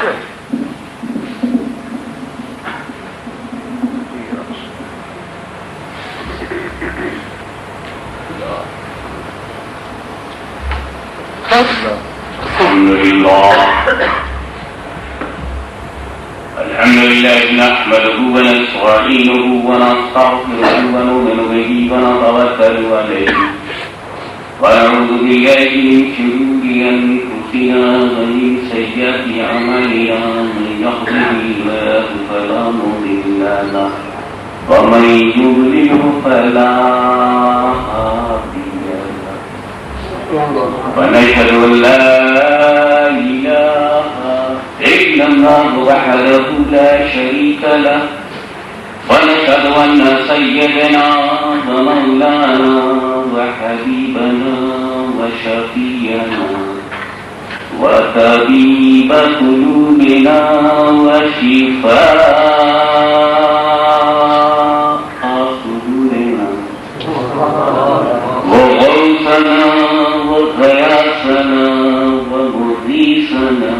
الحمد لله نحمده ونستعينه ونستغفره ونؤمن به ونتوكل عليه ونعوذ بالله من شرور أنفسنا ومن سيئات أعمالنا من يهده الله فلا مضل له ومن يضلل فلا هادي له ونشهد أن لا إله إلا الله وحده لا شريك له ونشهد أن سيدنا ومولانا وحبيبنا وشفيعنا وطبيب قلوبنا وشفاء صدورنا وغوثنا وغياثنا ومغيثنا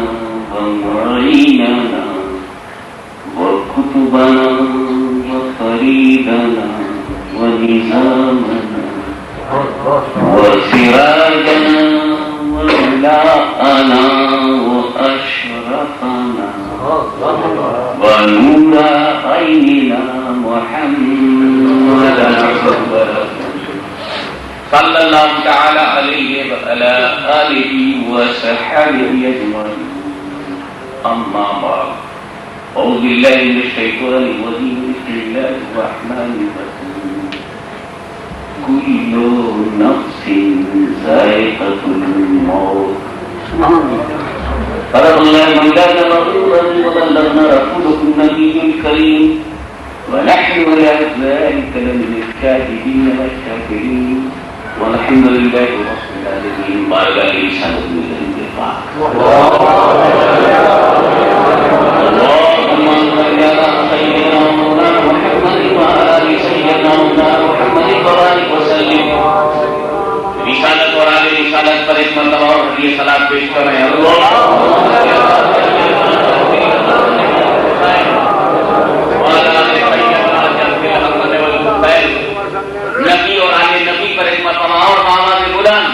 ومعيننا وكتبنا وفريدنا ونظامنا وسراجنا وملاءنا وأشرفنا ونور عيننا محمدا صلى الله تعالى عليه وعلى آله وصحبه أجمعين أما بعد أعوذ بالله من الشيطان الرجيم بسم الله الرحمن الرحيم كل نفس ذائقة الموت صدق الله مولانا العظيم وبلغنا رسوله النبي الكريم ونحن على ذلك لمن الشاهدين والشاكرين والحمد لله رب العالمين بارك لسان الانتقام اللهم صل على سيدنا مولانا محمد وعلى ال سيدنا مولانا محمد وبارك وسلم رسالت اور آل رسالت پر ایک مرتبہ اور یہ صلاۃ پیش کر رہے ہیں نبی اور آل نبی پر ایک مرتبہ اور آواز بلند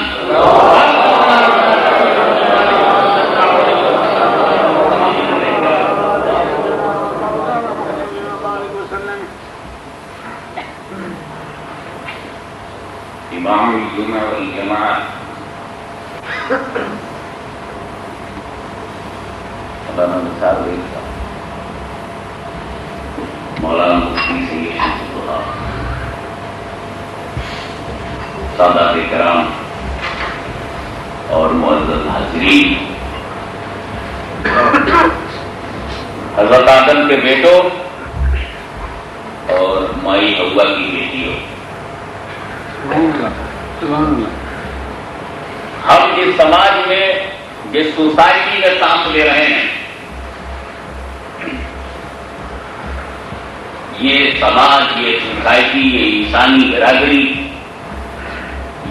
امام الجمعہ والجماعت مولانا نثار بھائی صاحب مولانا مفتی سید شمس اللہ سادات کرام اور معزز حاضرین حضرت آدم کے بیٹوں اور مائی حوا کی بیٹیوں ہم جس سماج میں جس سوسائٹی میں سانس لے رہے ہیں یہ سماج یہ سوسائٹی یہ انسانی برادری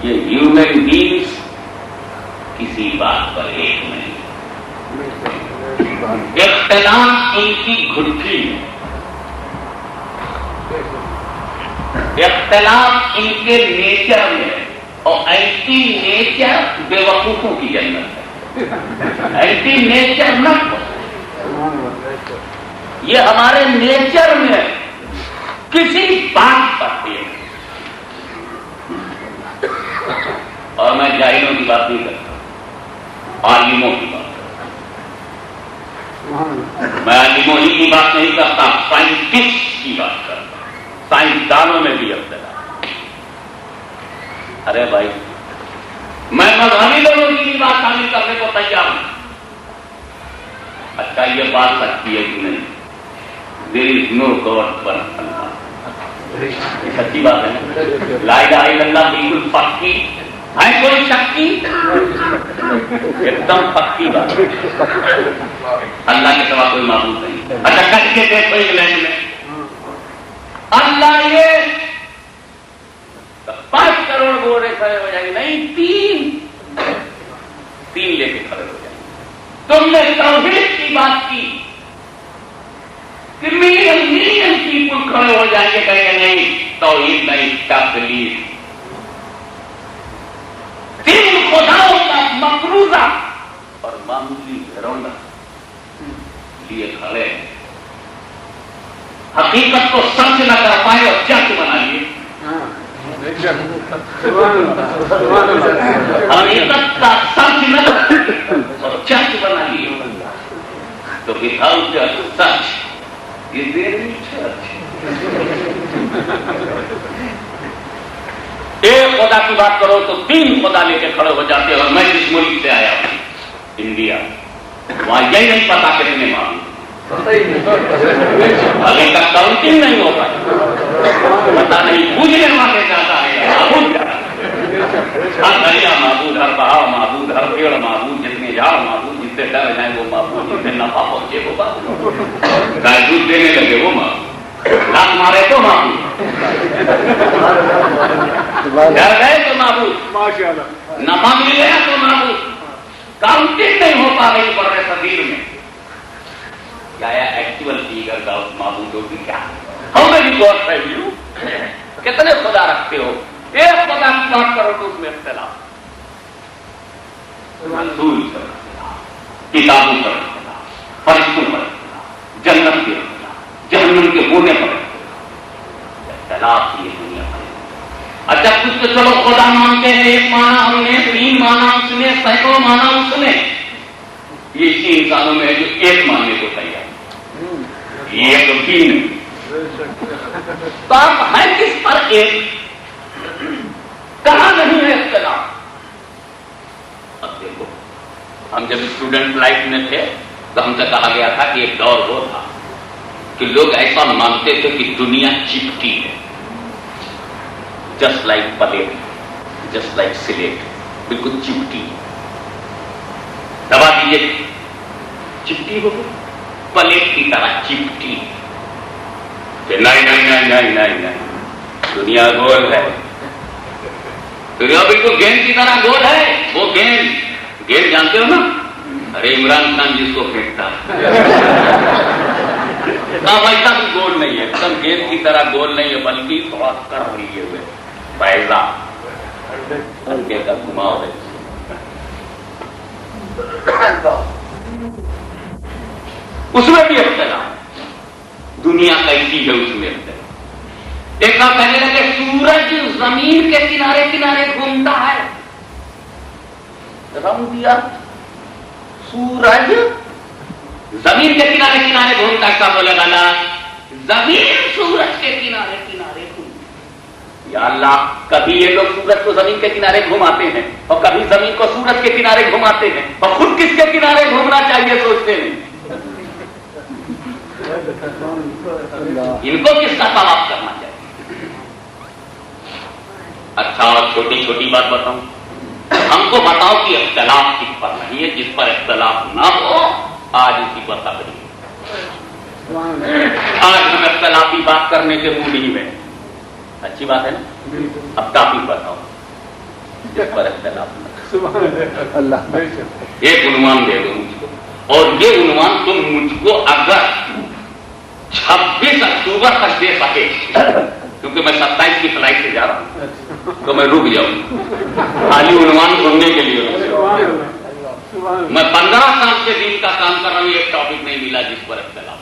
یہ ہیومن بینگس کسی بات پر ایک نہیں اختلاف ان کی گھٹی اختلاف ان کے نیچر میں اور اینٹی نیچر بے وقوفوں کی جنت ہے اینٹی نیچر نہ یہ ہمارے نیچر میں کسی بات پر ہے اور میں جاہلوں کی بات نہیں کرتا عالموں کی بات کرتا میں عالموں ہی کی بات نہیں کرتا سائنٹسٹ کی بات کرتا سائنسدانوں میں بھی اختلاف ارے بھائی میں مذہبی لوگوں کی بھی بات شامل کرنے کو تیار ہوں اچھا یہ بات سچی ہے کہ نہیں دیر از نو گاڈ پر اللہ یہ سچی بات ہے لا الہ الا اللہ بالکل پکی ہے کوئی شکی ایک دم پکی بات اللہ کے سوا کوئی معبود نہیں اچھا کٹ کے دیکھو انگلینڈ میں اللہ یہ 5 کروڑ گھوڑے کھڑے ہو جائیں گے نہیں 3 لے کے کھڑے ہو جائیں گے تم نے توحید کی بات کی کھڑے ہو جائیں گے، کہیں گے نہیں توحید نہیں تقلید، تین خداؤں کا مفروضہ اور معمولی گھروندا لیے کھڑے ہیں، حقیقت کو سمجھ نہ کر پائے اور جج بنا لیے، حقیقت کا سمجھ نہ کر اور جج بنا لیے، تو without such is there any church؟ ایک خدا کی بات کرو تو تین خدا لے کے کھڑے ہو جاتے ہیں، اور میں جس ملک سے آیا ہوں انڈیا، وہاں یہی نہیں پتا کتنے معبود، ابھی تک کاؤنٹنگ نہیں ہو پائی، پتا نہیں پوجنے والے زیادہ ہے یا معبود زیادہ، ہر دریا معبود، ہر بہاؤ معبود، ہر پیڑ معبود، جتنے جھاڑ معبود، جس سے ڈر جائیں وہ معبود، جس سے نفع پہنچے وہ معبود، گائے دودھ دینے لگے وہ معبود، لات مارے تو معبود، ڈر گئے تو معبود، نفع مل گیا تو معبود، کاؤنٹنگ نہیں ہو پا رہی برے صغیر میں، کیا ایکچوئل فیگر کا اس معبودوں کی کیا؟ How many God's have you? کتنے خدا رکھتے ہو؟ ایک خدا کی بات کرو تو اس میں اختلاف، رسول پر اختلاف، کتابوں پر اختلاف، فرشتوں پر اختلاف، جنت کے اختلاف، جہنم کے ہونے پر اختلاف، یہ دنیا پر۔ اچھا کچھ تو چلو خدا مانتے ہیں، ایک مانا ہم نے، تین مانا اس نے، سینکڑوں مانا اس نے، یہ اسی انسانوں میں ہے جو ایک ماننے کو تیار، یہ تو تین، تو آپ ہیں کس پر ایک؟ کہاں نہیں ہے اختلاف؟ اب دیکھو ہم جب اسٹوڈنٹ لائف میں تھے تو ہم سے کہا گیا تھا کہ ایک دور وہ تھا کہ لوگ ایسا مانتے تھے کہ دنیا چپٹی ہے، just like plate, just like slate, بالکل چپٹی، دبا دیجیے چپٹی ہو گئی، پلیٹ کی طرح چپٹی، کہ نہیں نہیں نہیں نہیں نہیں نہیں دنیا گول ہے، دنیا بالکل گیند کی طرح گول ہے، وہ گیند جانتے ہو نا، ارے عمران خان جس کو پھینکتا ویسا بھی گول نہیں ہے، سب گیند کی طرح گول نہیں ہے، بلکہ تھوڑا کر لیے ہوئے پیسہ ہلکے کا گھماؤ ہے، اس میں بھی اختلاف، دنیا کیسی ہے اس میں اختلاف۔ ایک بار کہنے لگے سورج زمین کے کنارے کنارے گھومتا ہے، رم دیا سورج زمین کے کنارے کنارے گھومتا ہے، کب لگانا زمین سورج کے کنارے کنارے گھومتا، یا اللہ کبھی یہ لوگ سورج کو زمین کے کنارے گھماتے ہیں اور کبھی زمین کو سورج کے کنارے گھماتے ہیں، اور خود کس کے کنارے گھومنا چاہیے سوچتے ہیں، ان کو کس کا طواف کرنا چاہیے؟ اچھا اور چھوٹی چھوٹی بات بتاؤں، ہم کو بتاؤ کہ اختلاف کس پر نہیں ہے، جس پر اختلاف نہ ہو آج اسی پر تقریر، آج ہم اختلافی بات کرنے کے موڈ ہی میں، اچھی بات ہے نا، اب ٹاپک بتاؤ جس پر اختلاف نہ، ایک عنوان دے دو مجھ کو، اور یہ عنوان تم مجھ کو اگر 26 اکتوبر تک دے سکے، کیونکہ میں 27 کی فلائٹ سے جا رہا ہوں تو میں رک جاؤں خالی عنوان سننے کے لیے، میں 15 سال سے دن کا کام کر رہا ہوں، ایک ٹاپک نہیں ملا جس پر اختلاف۔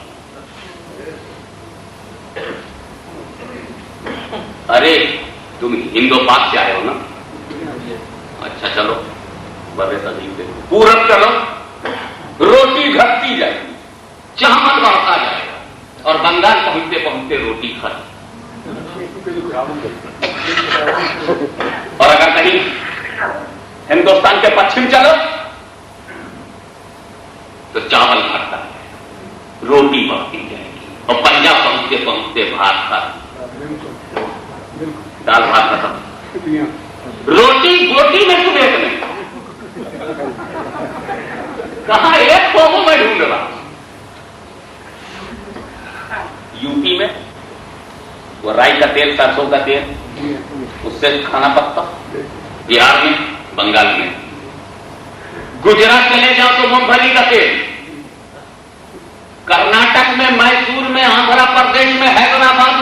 ارے تم ہندو پاک سے آئے ہو نا، اچھا چلو برے صغیر سے پورب چلو، روٹی گھٹتی جائے گی، چاول بڑھتا جائے گا، اور بنگال پہنچتے پہنچتے روٹی ختم، اور اگر کہیں ہندوستان کے پچھم چلو تو چاول گھٹتا ہے، روٹی بڑھتی جائے گی، اور پنجاب پہنچتے پہنچتے بھات ختم، دال بھات ختم، روٹی گوٹی میں تو ایک نہیں، کہاں ایک کو میں ڈھونڈ رہا، یو پی میں وہ رائی کا تیل، سرسوں کا تیل، اس سے کھانا پکتا، بہار میں، بنگال میں، گجرات چلے جاؤ تو مونگ پھلی کا تیل، کرناٹک میں، میسور میں، آندھرا پردیش میں، حیدرآباد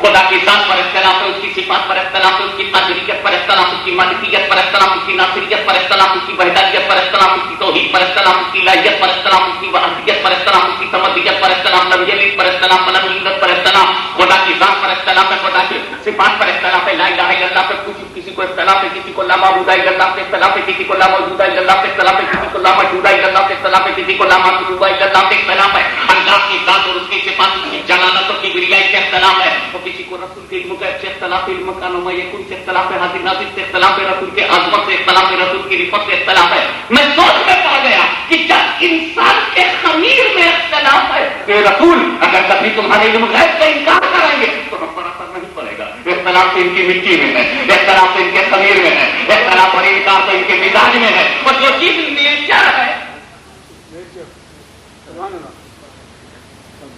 خدا کی ذات پر اختلاف ہے، اس کی صفات پر اختلاف ہے، اس کی قادریت پر اختلاف، اس کی مالکیت پر اختلاف، اس کی ناصریت پر اختلاف، اس کی وحدانیت پر اختلاف، اس کی توحید پر اختلاف، اس کی الہیت پر اختلاف، اس کی وحدانیت پر اختلاف، اس کی سمدیت پر اختلاف، لمجلیت پر اختلاف، ملکیت پر اختلاف، خدا کی ذات پر اختلاف ہے، خدا کی صفات پر اختلاف ہے، لا الہ الا اللہ پہ کسی کو اختلاف ہے، کسی کو لا معبود الا اللہ سے اختلاف ہے، کسی کو لا موجود الا اللہ سے اختلاف ہے، کسی کو لا موجود الا اللہ سے اختلاف ہے، کسی کو لا معبود الا اللہ سے اختلاف ہے، اللہ کی ذات اور اس کی صفات، اس کی جلالت اور کبریائی سے اختلاف ہے، اور کسی کو رسول کے علم غیب سے اختلاف ہے، علم کان و یکون سے اختلاف ہے، حاضر ناظر سے اختلاف ہے، رسول کے عظمت سے اختلاف ہے، رسول کی رفعت سے اختلاف ہے۔ میں سوچ میں پڑ گیا کہ جب انسان کے خمیر میں اختلاف ہے کہ رسول اگر کبھی تمہارے علم غیب کا انکار کریں گے تو ہم پر اثر نہیں پڑے گا، اختلاف تو ان کی مٹی میں ہے، اختلاف تو ان کے خمیر میں ہے، اختلاف اور انکار تو ان کے مزاج میں ہے، اور جو چیز نیچر ہے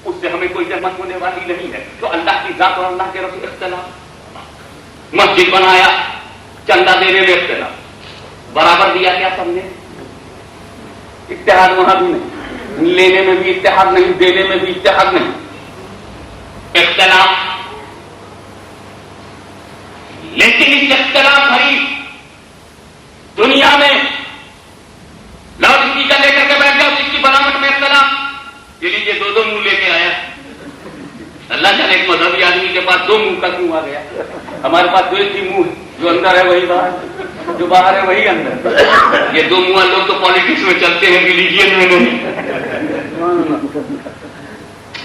اس سے ہمیں کوئی زحمت ہونے والی نہیں ہے۔ تو اللہ کی ذات اور اللہ کے رسول اختلاف، مسجد بنایا چندہ دینے میں اختلاف، برابر دیا کیا سب نے؟ اتحاد وہاں بھی نہیں، لینے میں بھی اتحاد نہیں، دینے میں بھی اتحاد نہیں، اختلاف۔ لیکن اس اختلاف بھری دنیا میں لاؤڈ اسپیکر لے کر کے بیٹھ جاؤ، اس کی بناوٹ میں اختلاف، یہ لیجیے دو دو منہ لے کے آیا، اللہ جانے ایک مذہبی آدمی کے پاس دو منہ تک منہ آ گیا، ہمارے پاس دو ایک ہی منہ ہے، جو اندر ہے وہی باہر، جو باہر ہے وہی اندر۔ یہ دو منہ لوگ تو پالیٹکس میں چلتے ہیں، ریلیجین میں نہیں۔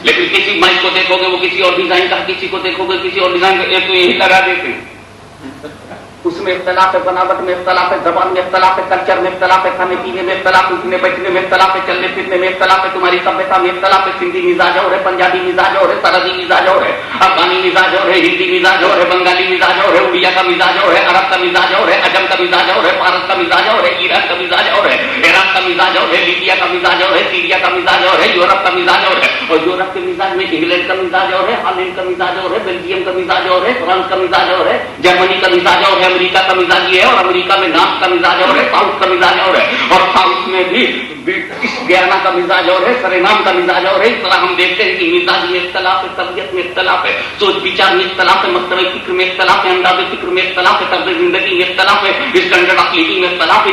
لیکن کسی مائک کو دیکھو گے وہ کسی اور ڈیزائن کا، کسی کو دیکھو گے کسی اور ڈیزائن کا، ایک تو یہی لگا دیتے ہیں، اس میں اختلاف ہے، بناوٹ میں اختلاف ہے، زبان میں اختلاف ہے، کلچر میں اختلاف ہے، کھانے پینے میں اختلاف ہے، اٹھنے بیٹھنے میں اختلاف ہے، چلنے پھرنے میں اختلاف ہے، تمہاری سبھیتا میں اختلاف ہے، سندھی مزاج اور ہے، پنجابی مزاج اور ہے، سرحدی مزاج اور ہے، افغانی مزاج اور ہے، ہندی مزاج اور ہے، بنگالی مزاج اور ہے، اڑیا کا مزاج اور ہے، عرب کا مزاج اور ہے، عجم کا مزاج اور ہے، فارس کا مزاج اور ہے، ایران کا مزاج اور ہے، عراق کا مزاج اور ہے، لیبیا کا مزاج اور ہے، سیریا کا مزاج اور ہے، یورپ کا مزاج اور ہے، اور یورپ کے مزاج میں انگلینڈ کا مزاج اور ہے، ہالینڈ کا مزاج اور ہے، بیلجیم کا مزاج اور ہے، فرانس کا مزاج اور ہے، جرمنی کا مزاج اور ہے، امریکہ کا مزاج ہے، اور امریکہ میں نارتھ کا مزاج اور ہے، ساؤتھ کا مزاج اور ہے، اور ساؤتھ میں بھی گیانا کا مزاج اور ہے، سرینام کا مزاج اور ہے۔ اس طرح ہم دیکھتے ہیں کہ مزاج میں اختلاف ہے، طبیعت میں اختلاف ہے، سوچ وچار میں اختلاف ہے، مقصد فکر میں اختلاف ہے، انداز فکر میں اختلاف ہے، طرز زندگی میں اختلاف ہے، اسٹینڈرڈ آف لیونگ میں اختلاف ہے،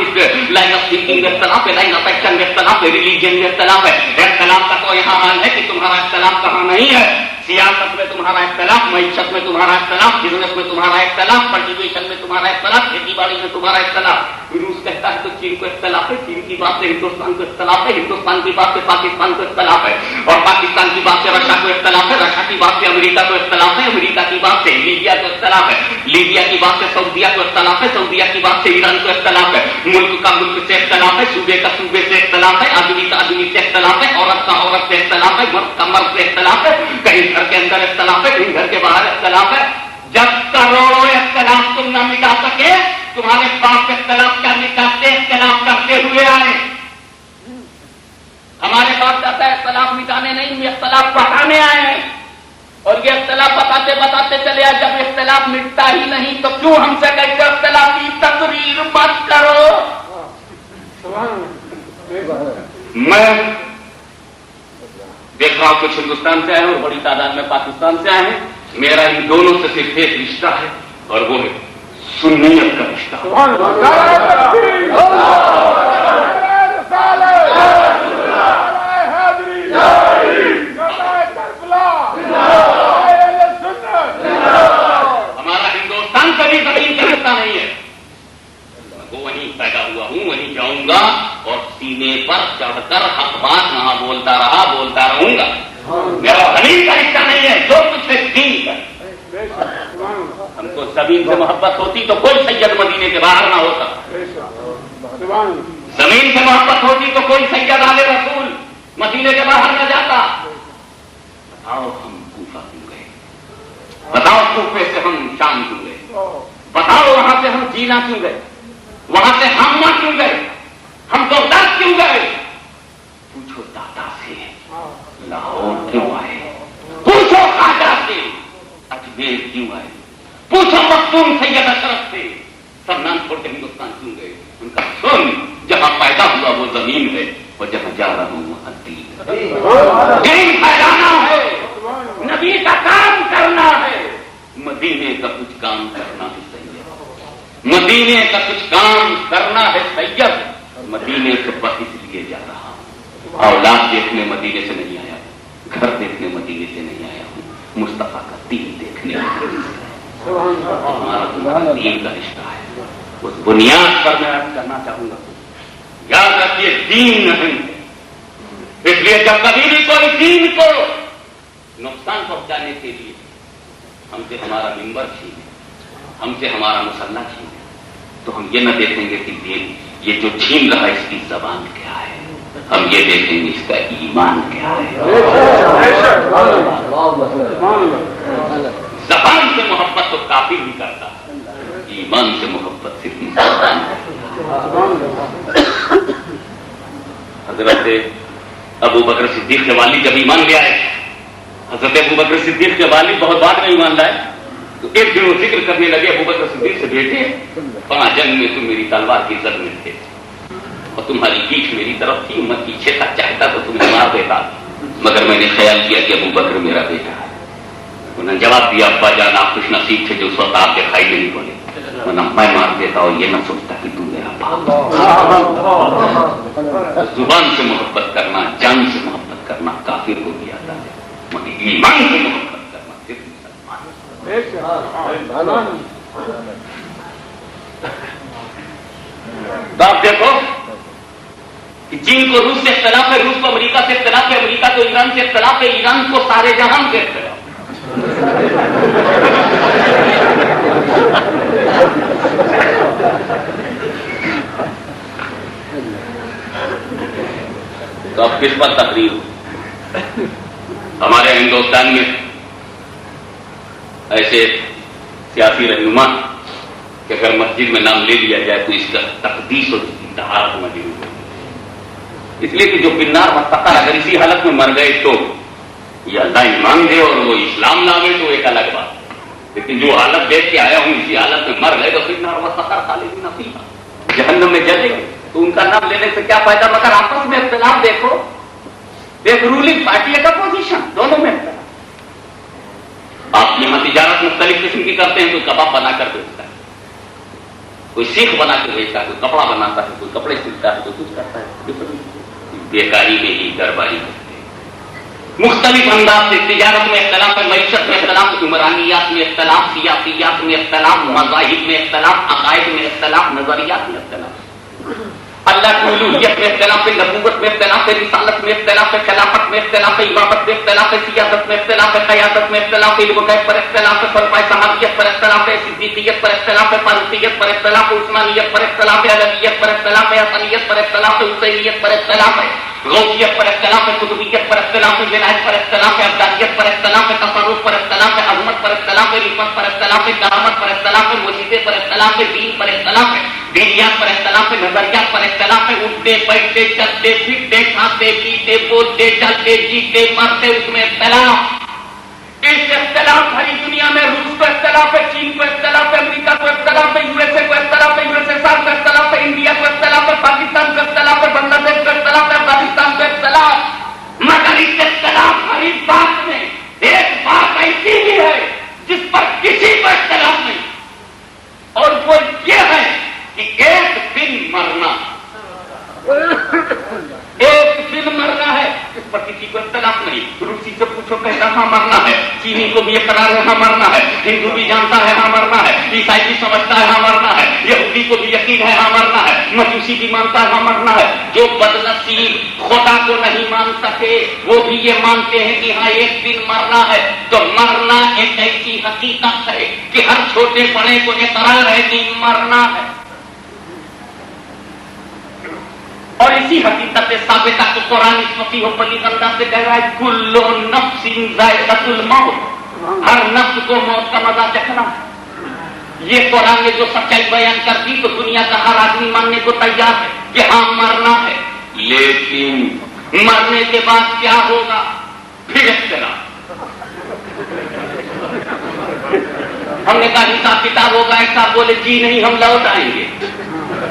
لائن آف تھنکنگ میں اختلاف ہے، لائن آف ایکشن میں اختلاف ہے، ریلیجن میں اختلاف ہے۔ اختلاف کا تو یہاں حال ہے کہ تمہارا اختلاف کہاں نہیں ہے، سیاست میں تمہارا اختلاف، معیشت میں تمہارا اختلاف، بزنس میں تمہارا اختلاف، کلٹیویشن میں تمہارا اختلاف، کھیتی باڑی میں تمہارا اختلاف۔ روس کہتا ہے تو چین کو اختلاف ہے، چین کی بات سے ہندوستان کو اختلاف ہے، ہندوستان کی بات سے پاکستان کو اختلاف ہے، اور پاکستان کی بات سے رشیا کو اختلاف ہے، رشیا کی بات سے امریکہ کو اختلاف ہے، امریکہ کی بات سے لیبیا کو اختلاف ہے، لیبیا کی بات سے سعودیہ کو اختلاف ہے، سعودیہ کی بات سے ایران کو اختلاف ہے، ملک کا ملک سے اختلاف ہے، صوبے کا صوبے سے اختلاف ہے، آدمی کا آدمی سے اختلاف ہے، عورت کا عورت سے اختلاف ہے، مرد کا مرد سے اختلاف ہے، کہیں گھر کے اندر اختلاف ہے، کہیں گھر کے باہر اختلاف ہے۔ جب کروڑوں اختلاف تم نہ مٹا سکے، تمہارے باپ اختلاف کا مٹاتے اختلاف کرتے ہوئے آئے، ہمارے باپ دادا اختلاف مٹانے نہیں، اختلاف بڑھانے آئے ہیں، اور یہ اختلاف بتاتے بتاتے چلے آئے۔ جب اختلاف مٹتا ہی نہیں تو کیوں ہم سے کہتے اختلاف کی تقریر مت کرو؟ میں دیکھ رہا ہوں کچھ ہندوستان سے آئے ہیں اور بڑی تعداد میں پاکستان سے آئے ہیں، میرا ان دونوں سے صرف ایک رشتہ ہے اور وہ ہے سنیت کا رشتہ۔ ہمارا ہندوستان کبھی زمین کا رشتہ نہیں ہے، وہ وہیں پیدا ہوا ہوں، وہیں جاؤں گا اور سینے پر چڑھ کر حق بات وہاں بولتا رہوں گا۔ میرا زمین کا رشتہ نہیں ہے، جو کچھ ہے دین کا۔ ہم کو زمین سے محبت ہوتی تو کوئی سید مدینے کے باہر نہ ہوتا، زمین سے محبت ہوتی تو کوئی سید آل رسول مدینے کے باہر نہ جاتا۔ بتاؤ ہم کوفہ کیوں گئے، بتاؤ کوفے سے ہم شام کیوں گئے، بتاؤ وہاں سے ہم جینا کیوں گئے، وہاں سے ہم کیوں گئے، ہم بغداد کیوں گئے؟ پوچھو دادا سے لاہور کیوں آئے، پوچھو خواجہ سے اجمیر کیوں آئے، پوچھو مختوم سید اشرف سے سب نام چھوڑ کے ہندوستان کیوں گئے؟ ان کا سن جہاں پیدا ہوا وہ زمین ہے، اور جہاں جا رہا ہوں وہاں دین پھیلانا ہے، نبی کا کام کرنا ہے۔ مدینے کا کچھ کام کرنا ہے سید، مدینے کا کچھ کام کرنا ہے سید، مدینے سے بس اس لیے جا رہا ہوں، اولاد دیکھنے مدینے سے نہیں آیا ہوں، گھر دیکھنے مدینے سے نہیں آیا ہوں، مصطفیٰ کا دین دیکھنے ہمارا دین کا رشتہ ہے، اس بنیاد پر میں عرض کرنا چاہوں گا، یاد رکھیے دین نہیں ہے، اس لیے جب کبھی بھی کوئی دین کو نقصان پہنچانے کے لیے ہم سے ہمارا ممبر چھینے، ہم سے ہمارا مسلح چھینے، تو ہم یہ نہ دیکھیں گے کہ یہ جو چھین رہا ہے اس کی زبان کیا ہے، ہم یہ دیکھیں گے اس کا ایمان کیا ہے۔ زبان سے محبت تو کافی نہیں کرتا، ایمان سے محبت صرف انسان ہے۔ حضرت ابو بکر صدیق کے والد جب ایمان لے آئے، حضرت ابو بکر صدیق کے والد بہت بعد میں ایمان لائے، تو ایک دن وہ ذکر کرنے لگے ابو بکر صدیق سے، بیٹے 5 جنگ میں تم میری تلوار کی زد میں تھے اور تمہاری پیٹھ میری طرف تھی، میں پیچھے تک چاہتا تو تمہیں مار دیتا، مگر میں نے خیال کیا کہ ابو بکر میرا بیٹا ہے۔ انہوں نے جواب دیا، ابا جان آپ خوش نصیب تھے جو اس وقت آپ دکھائی نہیں بولے، ورنہ میں مار دیتا اور یہ نہ سوچتا کہ تم میرا باپ۔ زبان سے محبت کرنا، جان سے محبت کرنا کافر کو بھی آتا ہے، مگر ایمان سے محبت کرنا صرف مسلمان۔ تو آپ دیکھو کہ چین کو روس سے اختلاف ہے، روس کو امریکہ سے اختلاف ہے، امریکہ کو ایران سے اختلاف ہے، ایران کو سارے جہان سے اختلاف۔ تو اب کس پر تقریر ہو؟ ہمارے ہندوستان میں ایسے سیاسی رہنما کہ اگر مسجد میں نام لے لیا جائے تو اس کا تقدیس اور انتہار ہونا ضروری ہے، اس لیے کہ جو بنار مستقل اگر اسی حالت میں مر گئے تو یہ اللہ ایمان دے اور وہ اسلام لاوے تو ایک الگ بات ہے، لیکن جو حالت دیکھ کے آیا ہوں اسی حالت میں مر گئے تو بنار مستقل خالدین فیہا، جہنم میں جلے گئے، تو ان کا نام لینے سے کیا فائدہ؟ مگر آپس میں اختلاف دیکھو، ایک رولنگ پارٹی ایک اپوزیشن، دونوں میں اختلاف۔ آپ یہاں تجارت مختلف قسم کی کرتے ہیں، کوئی کباب بنا کر بیچتا ہے، کوئی سیخ بنا کے بیچتا ہے، کوئی کپڑا بناتا ہے، کوئی کپڑے سلتا ہے، کوئی کچھ کرتا ہے، بیکاری میں ہی درباری کرتے ہیں، مختلف انداز سے تجارت میں اختلاف ہے، معیشت میں اختلاف، عمرانیات میں اختلاف، سیاسیات میں اختلاف، مذاہب میں اختلاف، عقائد میں اختلاف، نظریات میں اختلاف، اللہ کی الوہیت میں اختلاف ہے، نبوت میں اختلاف ہے، رسالت میں اختلاف ہے، خلافت میں اختلاف ہے، امامت میں اختلاف ہے، سیاست میں اختلاف ہے، قیادت میں اختلاف ہے، علم و غیب پر اختلاف ہے، خلفائے صحابیت پر اختلاف ہے، صدیقیت پر اختلاف ہے، فاروقیت پر اختلاف ہے، عثمانیت پر اختلاف ہے، علویت پر اختلاف ہے، حسنیت پر اختلاف ہے، حسینیت پر اختلاف ہے، غوثیت پر اختلاف ہے، قطبیت پر اختلاف ہے، ولایت پر اختلاف ہے، ابدالیت پر اختلاف ہے، تصرف پر اختلاف ہے، عظمت پر اختلاف ہے، رفعت پر اختلاف ہے، کرامت پر اختلاف ہے، موجزے پر اختلاف ہے، دین پر اختلاف ہے، دینیات پر اختلاف ہے، نظریات پر اختلاف ہے، اٹھتے بیٹھتے چلتے پھرتے کھاتے پیتے بولتے چلتے جیتے مرتے اس میں اختلاف۔ اس اختلاف ساری دنیا میں، روس کو اختلاف ہے، چین کو اختلاف ہے، امریکہ کو اختلاف ہے، یو ایس اے کو اختلاف ہے، USSR کو اختلاف ہے، انڈیا کو اختلاف ہے، پاکستان کو اختلاف ہے، بنگلہ دیش کو اختلاف ہے، افغانستان کو اختلاف، مگر اس اختلاف ہر ایک بات میں ایک بات ایسی بھی ہے جس پر کسی کو اختلاف نہیں، اور وہ یہ ہے کہ ایک دن مرنا، ایک دن مرنا ہے، اس پر کسی کو اختلاف نہیں۔ روسی سے پوچھو کہتا ہاں مرنا ہے، چینی کو بھی اقرار ہے ہاں مرنا ہے، ہندو بھی جانتا ہے ہاں مرنا ہے، عیسائی بھی سمجھتا ہے ہاں مرنا ہے، یہودی کو بھی یقین ہے ہاں مرنا ہے، مجوسی بھی مانتا ہے ہاں مرنا ہے۔ جو بدنصیب خدا کو نہیں مان سکے وہ بھی یہ مانتے ہیں کہ ہاں ایک دن مرنا ہے۔ تو مرنا ایک ایسی حقیقت ہے کہ ہر چھوٹے بڑے کو اقرار ہے کہ مرنا ہے، اور اسی حقیقت ثابتہ کو قرآن اس فصیح و بلیغ انداز سے کہہ رہا ہے کل نفس ذائقۃ الموت، ہر نفس کو موت کا مزہ چکھنا ہے۔ یہ قرآن نے جو سچائی بیان کر دی تو دنیا کا ہر آدمی ماننے کو تیار ہے کہ ہاں مرنا ہے، لیکن مرنے کے بعد کیا ہوگا؟ پھر اختلاف۔ ہم نے کہا حساب کتاب ہوگا، ایک صاحب بولے جی نہیں ہم لوٹ آئیں گے،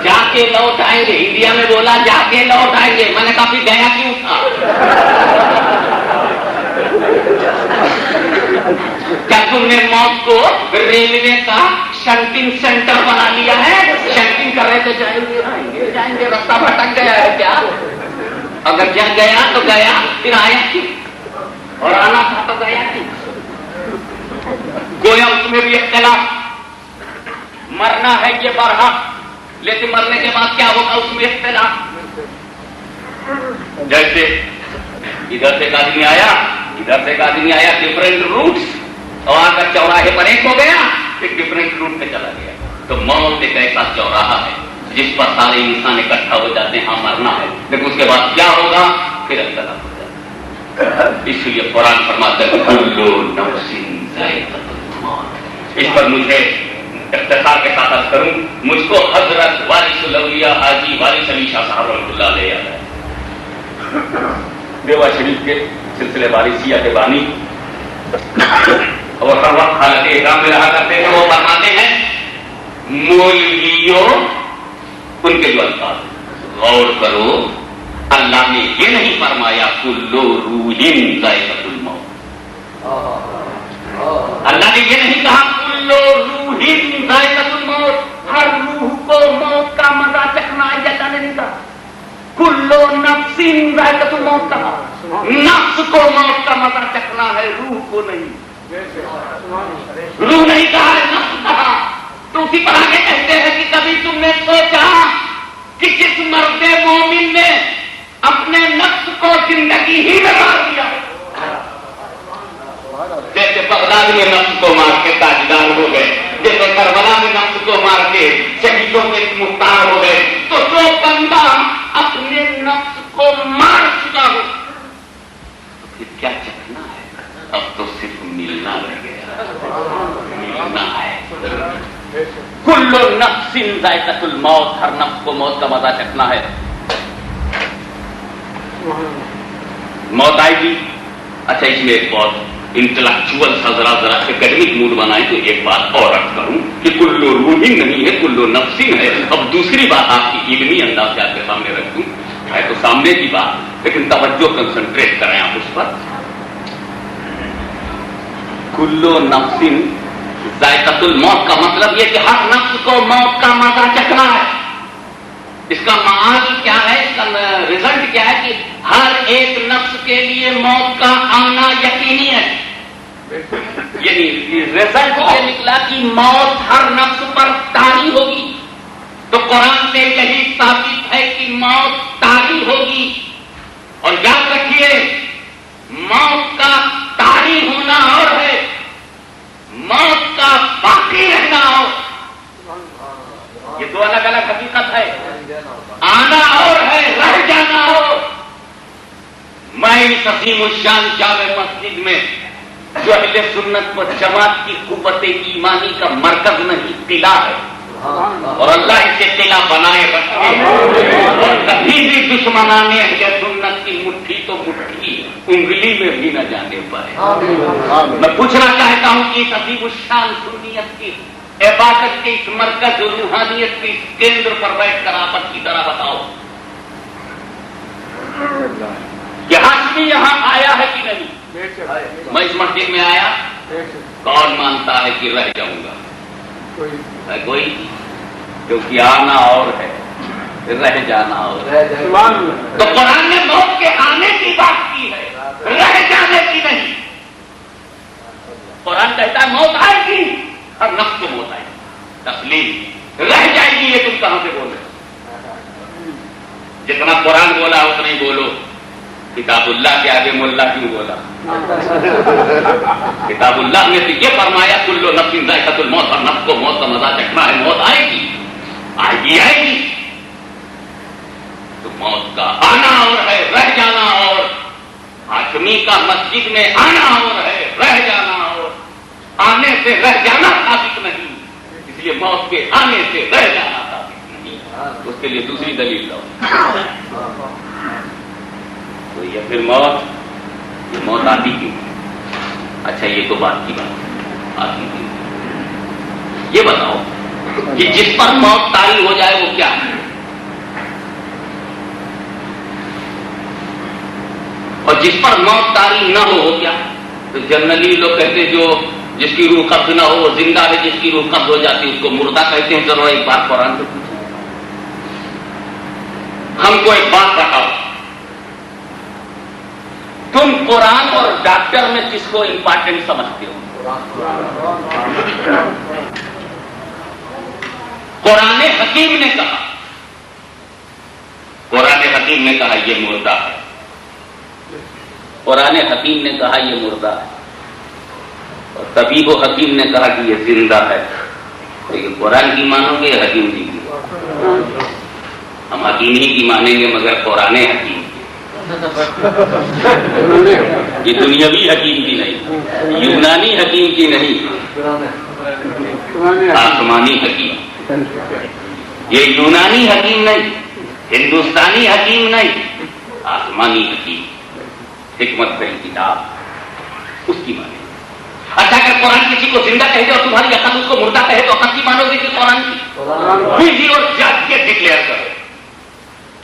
جا کے لوٹ آئیں گے، انڈیا میں بولا جا کے لوٹ آئیں گے، میں نے کہا پھر گیا کیوں تھا؟ کیا تم نے موت کو ریلوے کا شنٹنگ سینٹر بنا لیا ہے؟ شنٹنگ کر رہے تو جائیں گے راستہ بھٹک گیا ہے کیا؟ اگر جا گیا تو گیا، پھر آیا کیوں؟ اور آنا تھا تو گیا کیوں؟ گویا اس میں بھی اختلاف، مرنا ہے یہ برحق، لیکن مرنے کے بعد کیا ہوگا اس میں اختلاف۔ جیسے ادھر سے ایک آدمی آیا ڈفرینٹ روٹس، اور آ کر چوراہے پر ایک ہو گیا، پھر ڈفرینٹ روٹ پہ چلا گیا۔ تو موت ایک ایسا چوراہا ہے جس پر سارے انسان اکٹھا ہو جاتے ہیں، ہاں مرنا ہے، لیکن اس کے بعد کیا ہوگا پھر اختلاف ہو جاتا ہے۔ اس لیے قرآن فرماتا ہے کل نفس ذائقۃ الموت۔ اس پر مجھے اختصار کے ساتھ عرض کروں، مجھ کو حضرت وارث الاولیاء حاجی وارث علی شاہ صاحب رحمۃ اللہ علیہ یاد ہے، بیوہ شریف کے سلسلے وارثیہ کے بانی، اور ہر وقت حالت احرام میں رہا کرتے ہیں۔ وہ فرماتے ہیں مولویوں، ان کے جو الفاظ غور کرو، اللہ نے یہ نہیں فرمایا کل روح ذائقۃ الموت، اللہ نے یہ نہیں کہا کل روح ذائقۃ الموت، ہر روح کو موت کا مزہ چکھنا ہے، جیسا نہیں کہا کل نفس ذائقۃ الموت کہا، نفس کو موت کا مزہ چکھنا ہے، روح کو نہیں، روح نہیں کہا ہے، نفس کہا۔ تو اسی پر آگے کہتے ہیں کہ کبھی تم نے سوچا کہ جس مرد مومن نے اپنے نفس کو زندگی ہی میں مار دیا، جیسے بغداد میں نفس کو مار کے تاجدار ہو گئے، جیسے کربلا میں نفس کو مار کے شہیدوں کے مختار ہو گئے، تو جو بندہ اپنے نفس کو مار چکا ہو تو پھر کیا چکھنا ہے؟ اب تو صرف ملنا رہ گیا، ملنا ہے۔ کل نفس ذائقۃ الموت، ہر نفس کو موت کا مزہ چکھنا ہے۔ موت آئے گی۔ اچھا اس میں ایک بہت انٹلیکچوئل سا ذرا اکیڈمک موڈ بنائے تو ایک بات اور رکھ کروں کہ کل روح نہیں ہے، کل نفس ہے۔ اب دوسری بات آپ کی علمی انداز سے آپ کے سامنے رکھ دوں، ہے تو سامنے کی بات لیکن توجہ کنسنٹریٹ کریں آپ اس پر۔ کل نفس ذائقۃ الموت کا مطلب یہ کہ ہر نفس کو موت کا مزہ چکھنا ہے۔ اس کا معاش کیا ہے، اس کا رزلٹ کیا ہے کہ ہر ایک نفس کے لیے موت کا آنا یقینی ہے۔ یعنی رزلٹ یہ نکلا کہ موت ہر نفس پر طاری ہوگی۔ تو قرآن سے یہی ثابت ہے کہ موت طاری ہوگی، اور یاد رکھیے موت کا طاری ہونا اور ہے، موت کا باقی رہنا اور، یہ دو الگ الگ حقیقت ہے۔ آنا اور ہے، رہ جانا اور۔ میں اس عظیم الشان جامع مسجد میں جو اہل سنت و جماعت کی قوت ایمانی کا مرکز نہیں، قلعہ ہے، اور اللہ اسے قلعہ بنائے رکھے، اور کبھی بھی دشمنان اہل سنت کی مٹھی تو مٹھی انگلی میں بھی نہ جانے پائے۔ میں پوچھنا چاہتا ہوں کہ اس عظیم الشان سنیت کی عبادت کے اس مرکز روحانیت کے اس کیندر پر بیٹھ کر آپ اچھی طرح بتاؤ کہ ہاشمی یہاں آیا ہے کہ نہیں؟ میں اس مسجد میں آیا، کون مانتا ہے کہ رہ جاؤں گا؟ کوئی؟ کیونکہ آنا اور ہے، رہ جانا اور ہے۔ تو قرآن نے موت کے آنے کی بات کی ہے، رہ جانے کی نہیں۔ قرآن کہتا ہے موت آئے گی، ہر نفس کو موت آئے گی، تسلیم رہ جائے گی۔ یہ تم کہاں سے بول رہے؟ جتنا قرآن بولا اتنا ہی بولو۔ کتاب اللہ کے آگے ملا کیوں بولا؟ کتاب اللہ نے تو یہ فرمایا کل نفس ذائقۃ الموت، اور نفس کو موت کا مزہ چکھنا ہے، موت آئے گی، آئے گی، آئے گی۔ تو موت کا آنا اور ہے، رہ جانا اور۔ ہاشمی کا مسجد میں آنا اور ہے، رہ جانا اور۔ آنے سے رہ جانا ثابت نہیں، اس لیے موت کے آنے سے رہ جانا ثابت نہیں۔ اس کے لیے دوسری دلیل لاؤ۔ تو یہ پھر موت آتی کیوں؟ اچھا یہ تو بات کی بات آتی کیوں؟ یہ بتاؤ کہ جس پر موت طاری ہو جائے وہ کیا ہے، اور جس پر موت طاری نہ ہو کیا؟ تو جنرلی لوگ کہتے جو جس کی روح قبض نہ ہو وہ زندہ ہے، جس کی روح قبض ہو جاتی ہے اس کو مردہ کہتے ہیں. ضرور ایک بات قرآن سے پوچھیں، ہم کو ایک بات بتاؤ، تم قرآن اور ڈاکٹر میں کس کو امپارٹنٹ سمجھتے ہو؟ قرآن حکیم نے کہا، قرآن حکیم نے کہا یہ مردہ ہے، قرآن حکیم نے کہا یہ مردہ ہے، اور طبیب و حکیم نے کہا کہ یہ زندہ ہے. تو یہ قرآن کی مانو گے یا حکیم جی کی؟ ہم حکیم ہی کی مانیں گے مگر قرآن حکیم یہ دنیاوی حکیم کی نہیں، یونانی حکیم کی نہیں، آسمانی حکیم. یہ یونانی حکیم نہیں، ہندوستانی حکیم نہیں، آسمانی حکیم، حکمت بھری کتاب، اس کی مانیں. اچھا اگر قرآن کسی کو زندہ کہے اور تمہاری عقل اس کو مردہ کہے تو عقل کی مانو گے کہ قرآن کی؟ بجلی اور جج کے ڈکلیئر کرو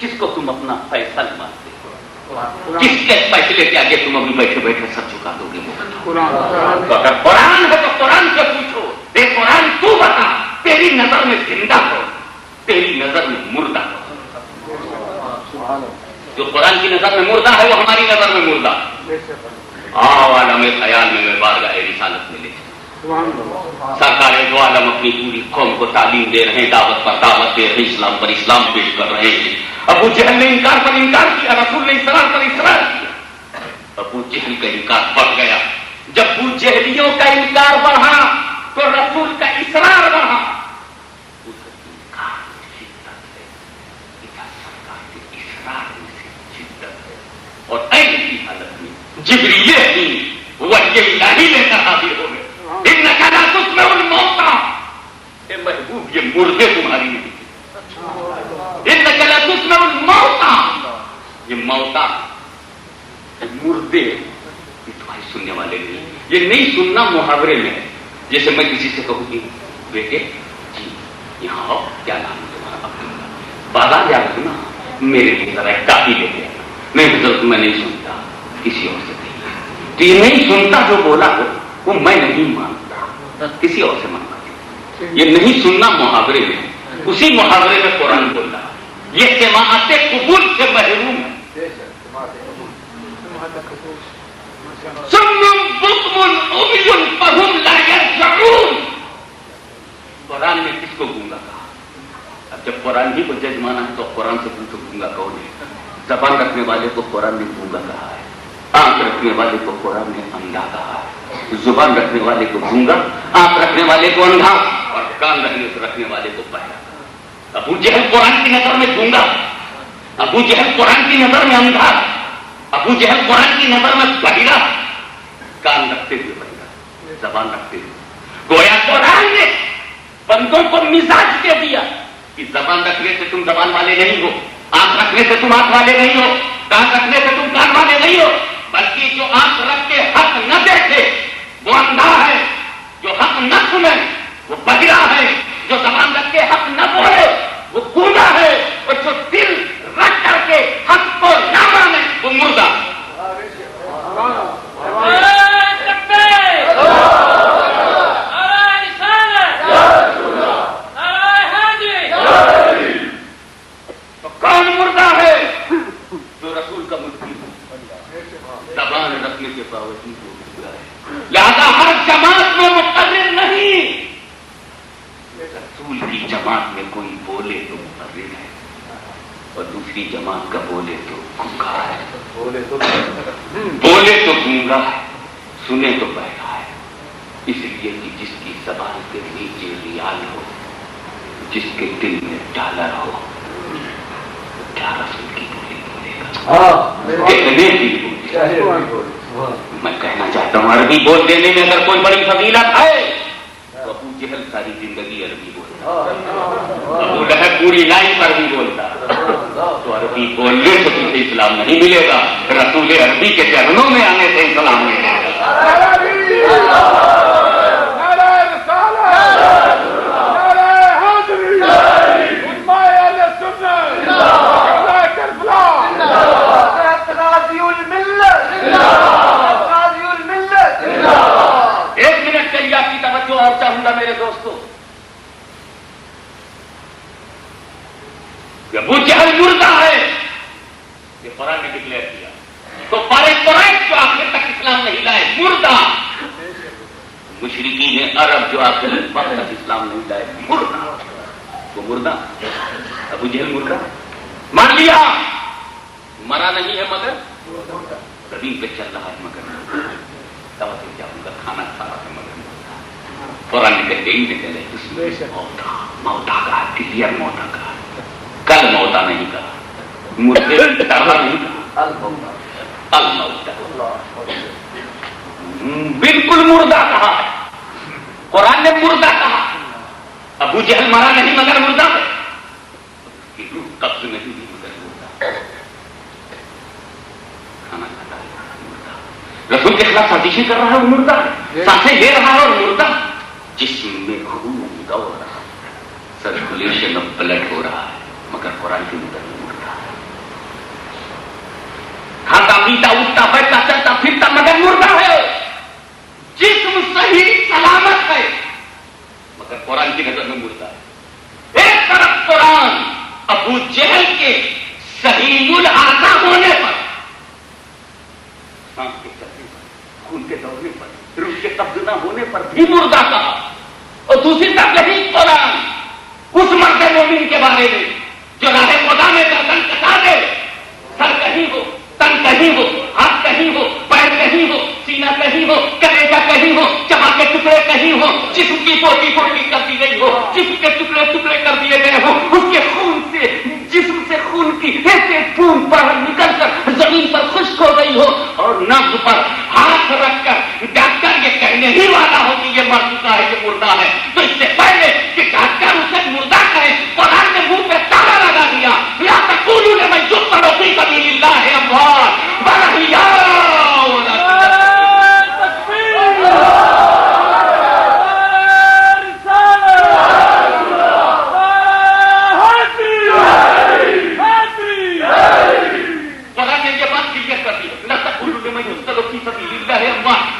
کس کو تم اپنا فیصل مانتے ہو، کس کے فیصلے کے آگے تم ابھی بیٹھے بیٹھے سب چکا دو گے؟ تو اگر قرآن ہے تو قرآن سے پوچھو، اے قرآن تو بتا تیری نظر میں زندہ ہو، تیری نظر میں مردہ ہو. جو قرآن کی نظر میں مردہ ہے وہ ہماری نظر میں مردہ. آؤ عالم خیال میں بارگاہ رسالت میں لے سرکار دو عالم اپنی پوری قوم کو تعلیم دے رہے ہیں، دعوت پر دعوت دے رہے ہیں، اسلام پر اسلام پیش کر رہے ہیں. ابو جہل نے انکار پر انکار کیا، رسول نے اصرار پر اصرار کیا. ابو جہل کا انکار بڑھ گیا. جب ابو جہلیوں کا انکار بڑھا تو رسول کا اصرار بڑھا. اور ایسی حالت میں جبریل امین وحی الہی لے کر حاضر ہو گئے. انک لا تسمع الموتى، اے محبوب یہ مردے تمہاری نہیں، انک لا تسمع الموتى، یہ موتا یہ مردے یہ تمہاری سننے والے نہیں. یہ نہیں سننا محاورے میں ہے. جیسے میں کسی سے کہوں گی بیٹے جی یہاں آؤ، کیا نام ہے تمہارا؟ بازار جا رہے نا، میرے لیے ذرا ایک کافی لے کے. میں بزرگ میں نہیں سنتا، کسی اور سے نہیں. تو یہ نہیں سنتا جو بولا ہو وہ میں نہیں مانتا، کسی اور سے مانتا. یہ نہیں سننا محاورے میں، اسی محاورے میں قرآن بول رہا. یہ سماعت قبول سے محروم ہے. قرآن نے کس کو گونگا کہا؟ اب جب قرآن ہی کو جج مانا ہے تو قرآن سے پوچھو گونگا کون ہے؟ زبان رکھنے والے کو قرآن نے گونگا کہا ہے، آنکھ رکھنے والے کو قرآن نے اندھا کہا ہے. زبان رکھنے والے کو گونگا، آنکھ رکھنے والے کو اندھا، اور کان رکھنے والے کو بہرا. ابو جہل قرآن کی نظر میں گونگا، ابو جہل قرآن کی نظر میں اندھا، ابو جہل قرآن کی نظر میں بہرا. کان رکھتے ہوئے بہرا، زبان رکھتے ہوئے. گویا قرآن نے بندوں کو مزاج دے دیا کہ زبان رکھنے سے تم زبان والے نہیں ہو، آنکھ رکھنے سے تم آنکھ والے نہیں ہو، کان رکھنے سے تم کان والے نہیں ہو. بلکہ جو آنکھ رکھ کے حق نہ دیکھے وہ اندھا ہے، جو حق نہ سنے وہ بہرا ہے، جو زبان رکھ کے حق نہ بولے وہ گونگا ہے، اور جو دل رکھ کر کے حق کو نہ مانے وہ مردہ. کون مردہ ہے؟ جو رسول کا مدعی زبان رکھنے کے باوجود وہ مردہ ہے. لہذا ہر جماعت میں مقرر نہیں، رسول کی جماعت میں کوئی بولے تو مقرر ہے اور دوسری جماعت کا بولے تو گونگا ہے. بولے تو گونگا ہے، سنے تو بہرا ہے. اس لیے کہ جس کی زبان کے نیچے ریال ہو، جس کے دل میں ڈالر ہو، کیا رسول کی بولی بولے گا؟ کتنے بھی بولے. میں کہنا چاہتا ہوں عربی بول دینے میں اگر کوئی بڑی فضیلت ہے تو ابو جہل ساری زندگی عربی بولتا، ابو لہب پوری لائف عربی بولتا. تو عربی بولنے سے تجھے اسلام نہیں ملے گا، رسول عربی کے چرنوں میں آنے سے اسلام ملے گا. ایک منٹ کے کہ ابو جہل مردہ ہے، یہ قرآن نے ڈکلیئر کیا. تو قریش جو آخر تک اسلام نہیں لائے مردہ، مشرکین عرب جو آخر وقت تک اسلام نہیں لائے مردہ. وہ مردہ، ابو جہل مردہ مان لیا، مرا نہیں ہے مگر زمین پہ چل رہا ہے مگر دوا سے کیا ان کا کھانا کھا رہا ہے مگر قرآن نے کہتے ہی نکلے اس میں موتا کا کلیئر موتا کا، کل موتا نہیں کہا، مردے طرح نہیں کہا، الموتا بالکل مردہ کہا ہے. قرآن نے مردہ کہا. ابو جہل مرا نہیں مگر مردہ ہے، روح قبض نہیں ہوئی مگر مردہ، کھانا کھاتا ہے مردہ، رسول کے خلاف سازشیں کر رہا ہے وہ مردہ ہے، سانسیں لے رہا ہے اور مردہ، جسم میں خون دوڑ رہا ہے، سرکولیشن آف بلڈ ہو رہا ہے مگر قرآن کے مطابق مردہ ہے. کھاتا پیتا اٹھتا بیٹھتا چلتا پھرتا مگر مردہ ہے. جسم صحیح سلامت ہے مگر قرآن کی نظر میں مردہ ہے. ایک طرف قرآن ابو جہل کے صحیح الاعضاء ہونے پر، سانس کے چلنے پر، خون کے دوڑنے پر، روح کے قبض نہ ہونے پر بھی مردہ کہا. اور دوسری طرف یہی قرآن اس مرد مومن کے بارے میں جو راہ خدا میں گردن کٹا دے، سر کہیں ہو، تن کہیں ہو، ہاتھ کہیں ہو، پیر کہیں ہو، سینہ کہیں ہو، کلیجہ کہیں ہو، چمڑا کے ٹکڑے کہیں ہو، جسم کی پوٹی پوٹی کر دی گئی ہو، جسم کے ٹکڑے ٹکڑے کر دیے گئے ہو، اس کے خون سے، جسم سے خون کی ایک ایک بوند باہر نکل کر زمین پر خشک ہو گئی ہو، اور نبض پر ہاتھ رکھ کر ڈاکٹر یہ کہنے ہی والا ہو کہ یہ مر چکا ہے، یہ مردہ ہے، تو اس سے پہلے کہ ڈاکٹر اسے مردہ کہے، قرآن نے منہ پہ تالا لگا دیا. لا تقولوا لمن يقتل في سبيل الله اموات بل احياء ولكن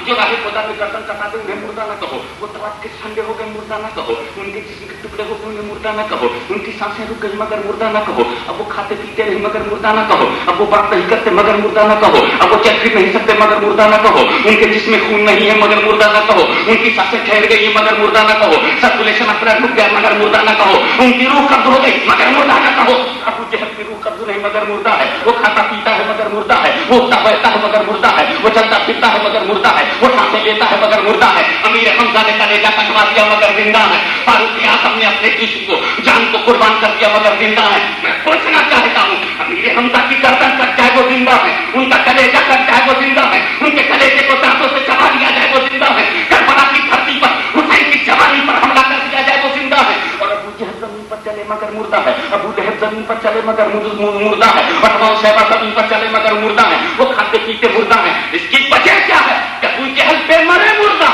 جو راہ خدا میں گردن کٹا دے انہیں مردہ نہ کہو، وہ طواف کے ٹھنڈے ہو گئے مردہ نہ کہو، ان کے جسم کے ٹکڑے ہو گئے انہیں مردہ نہ کہو، ان کی سانسیں رک گئی مگر مردہ نہ کہو، اب وہ کھاتے پیتے نہیں مگر مردہ نہ کہو، اب وہ بات نہیں کرتے مگر مردہ نہ کہو، اب وہ چل پھر نہیں سکتے مگر مردہ نہ کہو، ان کے جسم میں خون نہیں ہے مگر مردہ نہ کہو، ان کی سانسیں ٹھہر گئی مگر مردہ نہ کہو، سرکولیشن اپنا رک گیا مگر مردہ نہ کہو، ان کی روح قبض ہو گئی مگر مردہ نہ کہو. ابو جہل کی روح قبض نہیں مگر مردہ ہے، وہ کھاتا پیتا ہے مگر مردہ ہے، وہ اٹھتا بیٹھتا ہے مگر مردہ ہے، وہ چلتا پھرتا ہے مگر مردہ ہے، وہ سانسیں لیتا ہے مگر مردہ ہے. امیر حمزہ نے کلیجہ کٹوا دیا مگر زندہ ہے. فاروق اعظم نے اپنے جسم کو جان کو قربان کر دیا مگر زندہ ہے. میں پوچھنا چاہتا ہوں امیر حمزہ کی گردن کٹ جائے وہ زندہ ہے، ان کا کلیجہ کٹ جائے وہ زندہ ہے، ان کے کلیجے کو دانتوں سے چبا لیا جائے وہ زندہ ہے، کربلا کی دھرتی پر حسین کی جوانی پر حملہ کر دیا جائے وہ زندہ ہے. اور ابو جہل زمین پر چلے مگر مردہ ہے، ابو لہب زمین پر چلے مگر مردہ ہے، فتویٰ شیبہ زمین پر چلے مگر مردہ ہے، وہ کھاتے پیتے مردہ ہے. اس کی وجہ کیا ہے کہ ابو جہل بے مرے مردہ،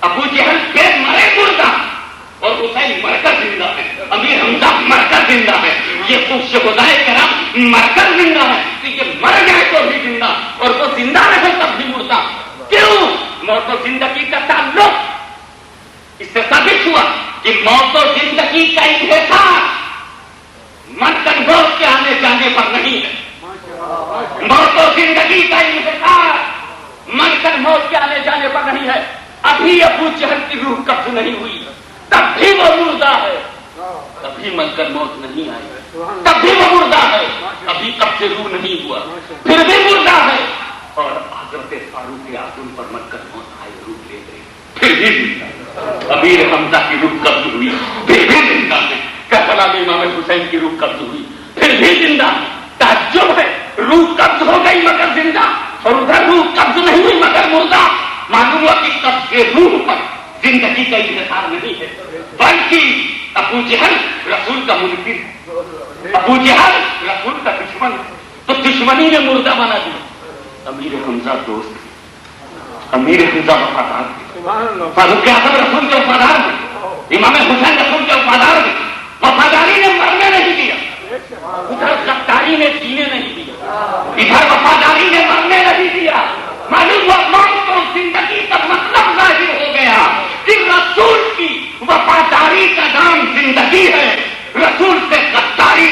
ابو جہل بے مرے مردہ اور حسین مر کر زندہ ہے، امیر حمزہ مر کر زندہ ہے. یہ کچھ خدائے کرام مر کر زندہ ہے کہ یہ مر گئے تو بھی زندہ اور وہ زندہ رہے تب بھی مردہ. کیوں؟ موت و زندگی کا تعلق اس سے ثابت ہوا کہ موت و زندگی کا انحصار من کر موت کے آنے جانے پر نہیں ہے. موت و زندگی کا انحصار من کر موت کے آنے جانے پر نہیں ہے. ابھی ابو جہل کی روح قبض نہیں ہوئی تب بھی وہ مردہ ہے، کبھی من کر موت نہیں آئی تب بھی وہ مردہ ہے، ابھی کب سے روح نہیں ہوا پھر بھی مردہ ہے. اور حضرت فاروق اعظم پر من کر موت آئی، روح لے گئی پھر بھی زندہ. امیر حمزہ کی روح قبض ہوئی پھر بھی زندہ ہے. کربلا میں امام حسین کی روح قبض ہوئی پھر بھی زندہ. تعجب ہے، روح قبض ہو گئی مگر زندہ، اور ادھر روح قبض نہیں ہوئی مگر مردہ. معلوم ہوا کہ قبض روح پر زندگی کا انحصار نہیں ہے، بلکہ ابو جہل رسول کا منکر ہے، ابو جہل رسول کا دشمن ہے، تو دشمنی نے مردہ بنا دیا. امیر حمزہ دوست تھے، امیر حمزہ وفادار تھے، فاروق اعظم رسول کے وفادار تھے، امام حسین رسول کے وفادار تھے. وفاداری نے مرنے نہیں دیا، ادھر غداری نے جینے نہیں دیا، ادھر وفاداری نے مرنے نہیں دیا. معلوم ہوا موت اور زندگی کا مطلب ظاہر ہو گیا کہ رسول کی وفاداری کا نام زندگی ہے، رسول سے غداری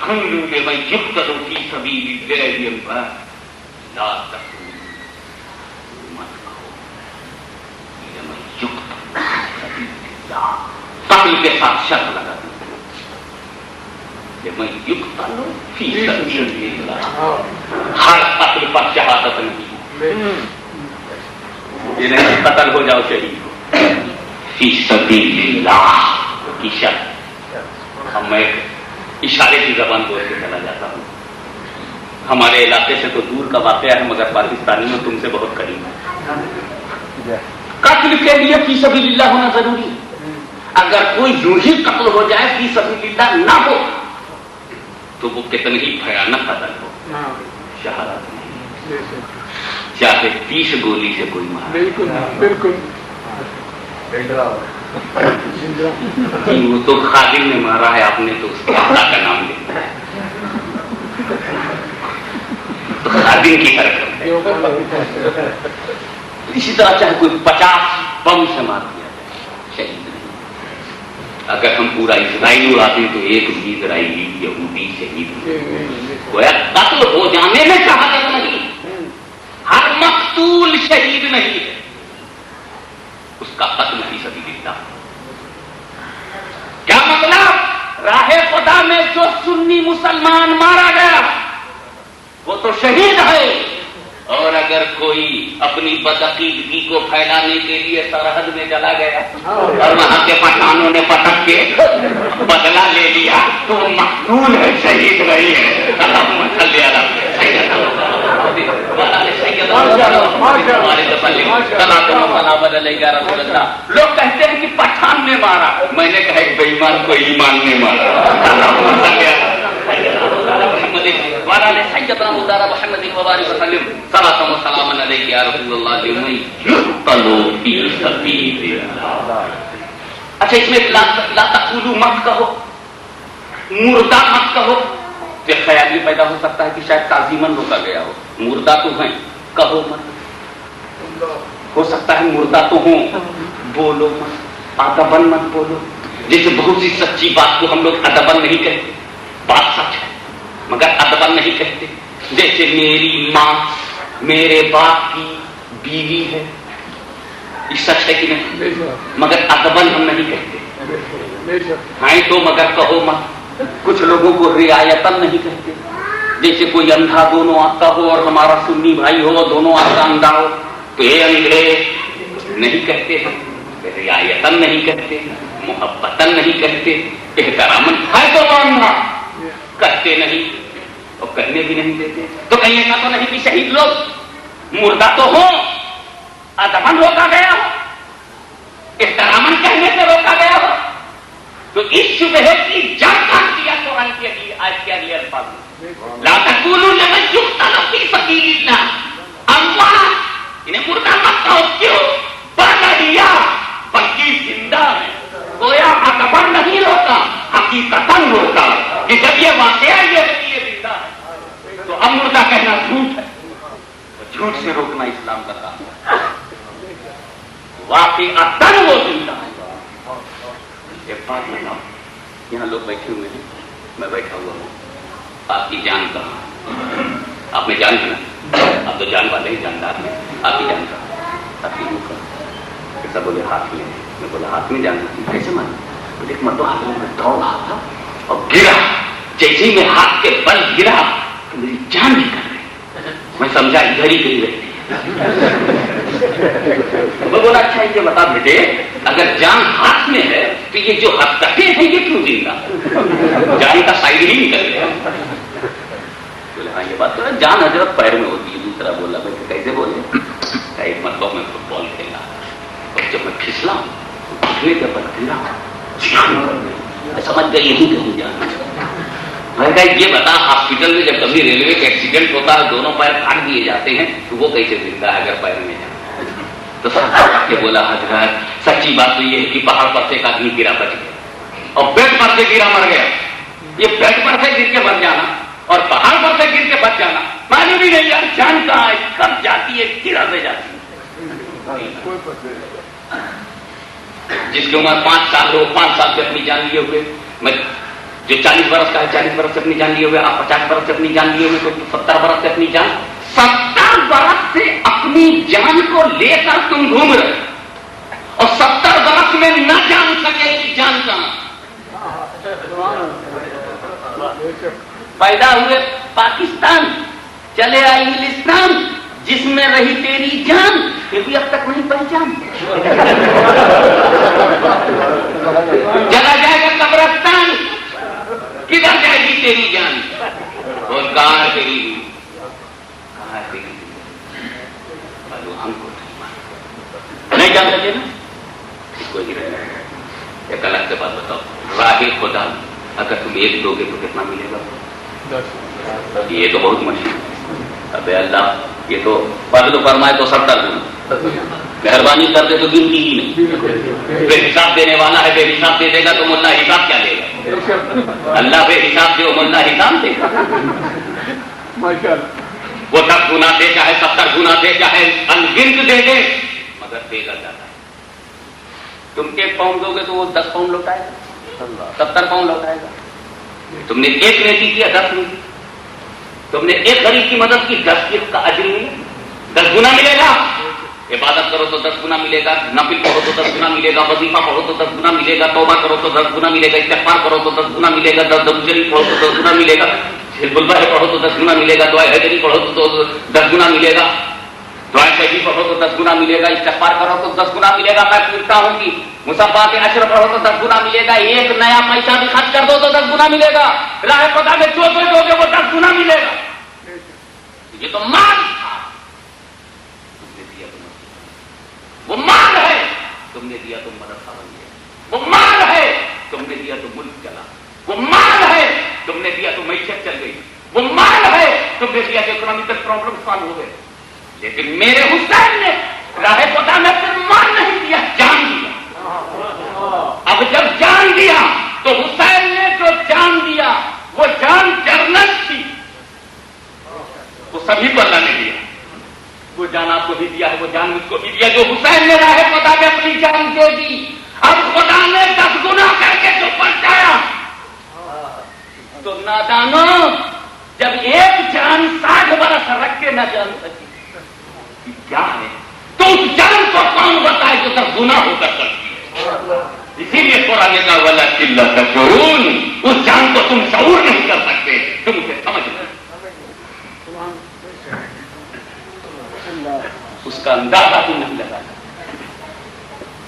تقولوا لمن يقتل في سبيل الله اموات لا تقولوا مت کہو لمن يقتل في سبيل الله. قتل کے ساتھ شرط لگا دی لمن يقتل في سبيل الله. ہر قتل پر شہادت نہیں، یہ نہیں قتل ہو جاؤ شہید ہو. فی سبیل اللہ کی شرط. اب میں اشارے کی زبان بول کے چلا جاتا ہوں. ہمارے علاقے سے تو دور کا واقعہ ہے مگر پاکستانی میں تم سے بہت قریب ہے. قتل کے لیے فی سبیل اللہ ہونا ضروری ہے. اگر کوئی یوں ہی قتل ہو جائے فی سبیل اللہ نہ ہو تو وہ کتنی ہی بھیانک قتل ہو، شہادت نہیں. چاہے 30 گولی سے کوئی مارے. بالکل بالکل. وہ تو خادم نے مارا ہے، آپ نے تو اس کے اللہ کا نام لیا ہے. تو خادم کی حرکت ہے. اسی طرح چاہے کوئی 50 بم سے مار دیا جائے شہید نہیں. اگر ہم پورا اسرائیل اڑاتے تو ایک بھی اسرائیلی یہودی شہید گویا قتل ہو جانے میں شہادت نہیں. ہر مقتول شہید نہیں ہے، اس کا قتل فی سبیل اللہ. کیا مطلب؟ راہ خدا میں جو سنی مسلمان مارا گیا وہ تو شہید ہے، اور اگر کوئی اپنی بدعقیدگی کو پھیلانے کے لیے سرحد میں چلا گیا اور وہاں کے پٹھانوں نے پٹک کے بدلہ لے لیا تو وہ مقتول ہے، شہید نہیں ہے. لوگ کہتے ہیں کہ پٹھان نے مارا، میں نے کہا بے ایمان کو ایمان نے مارا. سیدنا مدارہ محمد مبارک وسلم صلاۃ و سلام علیک یا رسول اللہ لمن یقتل فی سبیل اللہ. اچھا اس میں لا تقولوا مت کہو، مردہ مت کہو. تو خیال یہ پیدا ہو سکتا ہے کہ شاید تعظیماً روکا گیا ہو. مردہ تو ہیں کہو مت. ہو سکتا ہے مردہ تو ہوں بولو مت، ادباً مت بولو. جیسے بہت سی سچی بات کو ہم لوگ ادباً نہیں کہتے، بات سچ ہے مگر ادباً نہیں کہتے. جیسے میری ماں میرے باپ کی بیوی ہے، یہ سچ ہے کہ نہیں؟ مگر ادباً ہم نہیں کہتے. ہیں تو مگر کہو مت. کچھ لوگوں کو رعایتاً نہیں کہتے. جیسے کوئی اندھا دونوں آتا ہو اور ہمارا سنی بھائی ہو دونوں آنکھ کا اندھا ہو تو یہ اندھے نہیں کہتے ہیں، رعایتاً نہیں کہتے، محبتاً نہیں کہتے، احتراماً ہے تو اندھا کہتے نہیں اور کہنے بھی نہیں دیتے. تو کہیں ایسا تو نہیں کہ شہید لوگ مردہ تو ہو ادباً روکا گیا ہو، احتراماً کہنے سے روکا گیا ہو. تو اس شبہ کی جڑ کاٹ دیا قرآن کی آیت کے اگلے الفاظ میں لا تقولوا لمن يقتل في سبيل الله اموات. انہیں مردہ مت کہو. کیوں؟ بل احیاء، بلکہ زندہ ہے. گویا ادباً نہیں روکا، حقیقتاً روکا کہ جب یہ واقعہ یہ زندہ ہے تو اب مردہ کہنا جھوٹ ہے. جھوٹ سے روکنا اسلام کا کام ہے. واقعتاً وہ زندہ ہے. ایک بات بتاؤ، یہاں لوگ بیٹھے ہوئے ہیں، میں بیٹھا ہوا ہوں. آپ کی جان کہاں؟ آپ نے جان کہاں؟ آپ تو جان والے ہی جاندار ہیں. آپ کی جان کہاں؟ آپ کی روح کہاں؟ ایسا بولے ہاتھ میں. میں بولا ہاتھ میں جان رہی کیسے مانے؟ بولے ایک مرتبہ ہاتھ میں دوڑ رہا تھا اور گرا. جیسے ہی میں ہاتھ کے بل گرا تو میری جان نکل گئی. میں سمجھا ادھر ہی کہیں رہتی. میں بولا اچھا یہ بتا بیٹے اگر جان ہاتھ میں ہے تو یہ جو ہتھکڑے ہیں یہ کیوں زندہ؟ جان کا سائڈ ہی نکل گیا. بولے ہاں یہ بات تو ہے، جان حضرت پیر میں ہوتی ہے. دوسرا بولا بیٹے کیسے بولے؟ ایک مرتبہ میں فٹ بال کھیلا اور جب میں پھسلا پھسلنے کے بعد گرا سمجھ گئی یہی کہیں جانا. میں کہا یہ بتا ہاسپٹل میں جب کبھی ریلوے کا ایکسیڈنٹ ہوتا ہے دونوں پیر کاٹ دیے جاتے ہیں تو وہ کیسے زندہ ہے اگر پیر میں جانا؟ تو سب کے بولا حضرت سچی بات تو یہ ہے کہ پہاڑ پر سے ایک آدمی گرا بچ گیا اور بیڈ پر سے گرا مر گیا. یہ بیڈ پر سے گر کے بچ جانا اور پہاڑ پر سے گر کے بچ جانا معلوم ہی نہیں یار جان کہاں ہے، کب جاتی ہے، گرا سے جاتی ہے. جس کی عمر 5 سال ہو 5 سال سے اپنی جان لیے ہوئے میں جو 40 برس کا ہے 40 برس سے اپنی جان لیے ہوئے، آپ 50 برس سے اپنی جان لیے ہوئے، تو 70 برس سے اپنی جان، 70 برس سے اپنی جان کو لے کر تم گھوم رہے اور 70 برس میں نہ جان سکے کہ جان کہاں. پیدا ہوئے پاکستان، چلے آئے انگلستان، جس میں رہی تیری جان پھر بھی اب تک نہیں پہچان. چلا جائے گا قبرستان، کدھر جائے گی تیری جان؟ اور کہاں ہے تیری کہاں ہے تیری ہم کو نہیں جان سکے نا. اس کو ہی رہنا ہے. ایک الگ سے بات بتاؤ، راہ خدا اگر تم ایک دو گے تو کتنا ملے گا؟ یہ تو بہت مشکل ہے. ابے اللہ یہ تو پڑھ تو فرمائے تو 70 گنا، مہربانی کر دے تو گنتی ہی نہیں. بے حساب دینے والا ہے، بے حساب دے دے گا تو ملا حساب کیا لے گا؟ اللہ بے حساب دے، ملا حساب دے گا. وہ 10 گنا دے چاہے 70 گنا دے چاہے انگنت دے دے، مگر دے گا جاتا ہے. تم 1 پاؤنڈ دو گے تو وہ 10 پاؤنڈ لوٹائے گا، 70 پاؤنڈ لوٹائے گا. تم نے 1 نیکی کیا 10 نہیں، تم نے 1 غریب کی مدد کی 10 کا اجر ملے، 10 گنا ملے گا. عبادت کرو تو 10 گنا ملے گا، نفل پڑھو تو 10 گنا ملے گا، وظیفہ پڑھو تو 10 گنا ملے گا، توبہ کرو تو 10 گنا ملے گا، استغفار کرو تو 10 گنا ملے گا، درود شریف پڑھو تو 10 گنا ملے گا، حزب اللہ پڑھو تو 10 گنا ملے گا، دعائے حیدری پڑھو تو 10 گنا ملے گا، دعائے شہید پڑھو تو 10 گنا ملے گا، استغفار کرو تو 10 گنا ملے گا. میں پوچھتا ہوں کہ مصباح عشر پڑھو تو 10 گنا ملے گا. 1 نیا پیسہ بھی خرچ کر دو تو 10 گنا ملے گا. راہ خدا میں جو دو گے وہ 10 گنا ملے گا. یہ تو مال تھا، تم نے دیا تو وہ مال ہے، تم نے دیا تو مدرسہ بن گیا. وہ مال ہے، تم نے دیا تو ملک چلا. وہ مال ہے، تم نے دیا تو معیشت چل گئی. وہ مال ہے، تم نے دیا تو اکنامکل پرابلم سالو ہو گئے. لیکن میرے حسین نے راہ خدا میں پھر مال نہیں دیا، جان دیا. اب جب جان دیا تو حسین نے جو جان دیا وہ جان جرنت تھی، وہ سبھی کو اللہ نے دیا. وہ جان آپ کو بھی دیا ہے، وہ جان مجھ کو بھی دیا. جو حسین نے راہ خدا میں اپنی جان دے دی، اب خدا نے 10 گنا کر کے جو پہنچایا. تو نادانو، جب ایک جان 60 برس رکھ کے نہ جان سکی کیا ہے تو اس جان کو کون بتائے جو 10 گنا ہو کر کرتی ہے. اسی لیے قرآن کا وَلَكِنْ لَا تَشْعُرُونَ، اس جان کو تم شعور نہیں کر سکتے، تم اسے سمجھ نہیں، اس کا اندازہ تم نہیں لگا سکتے.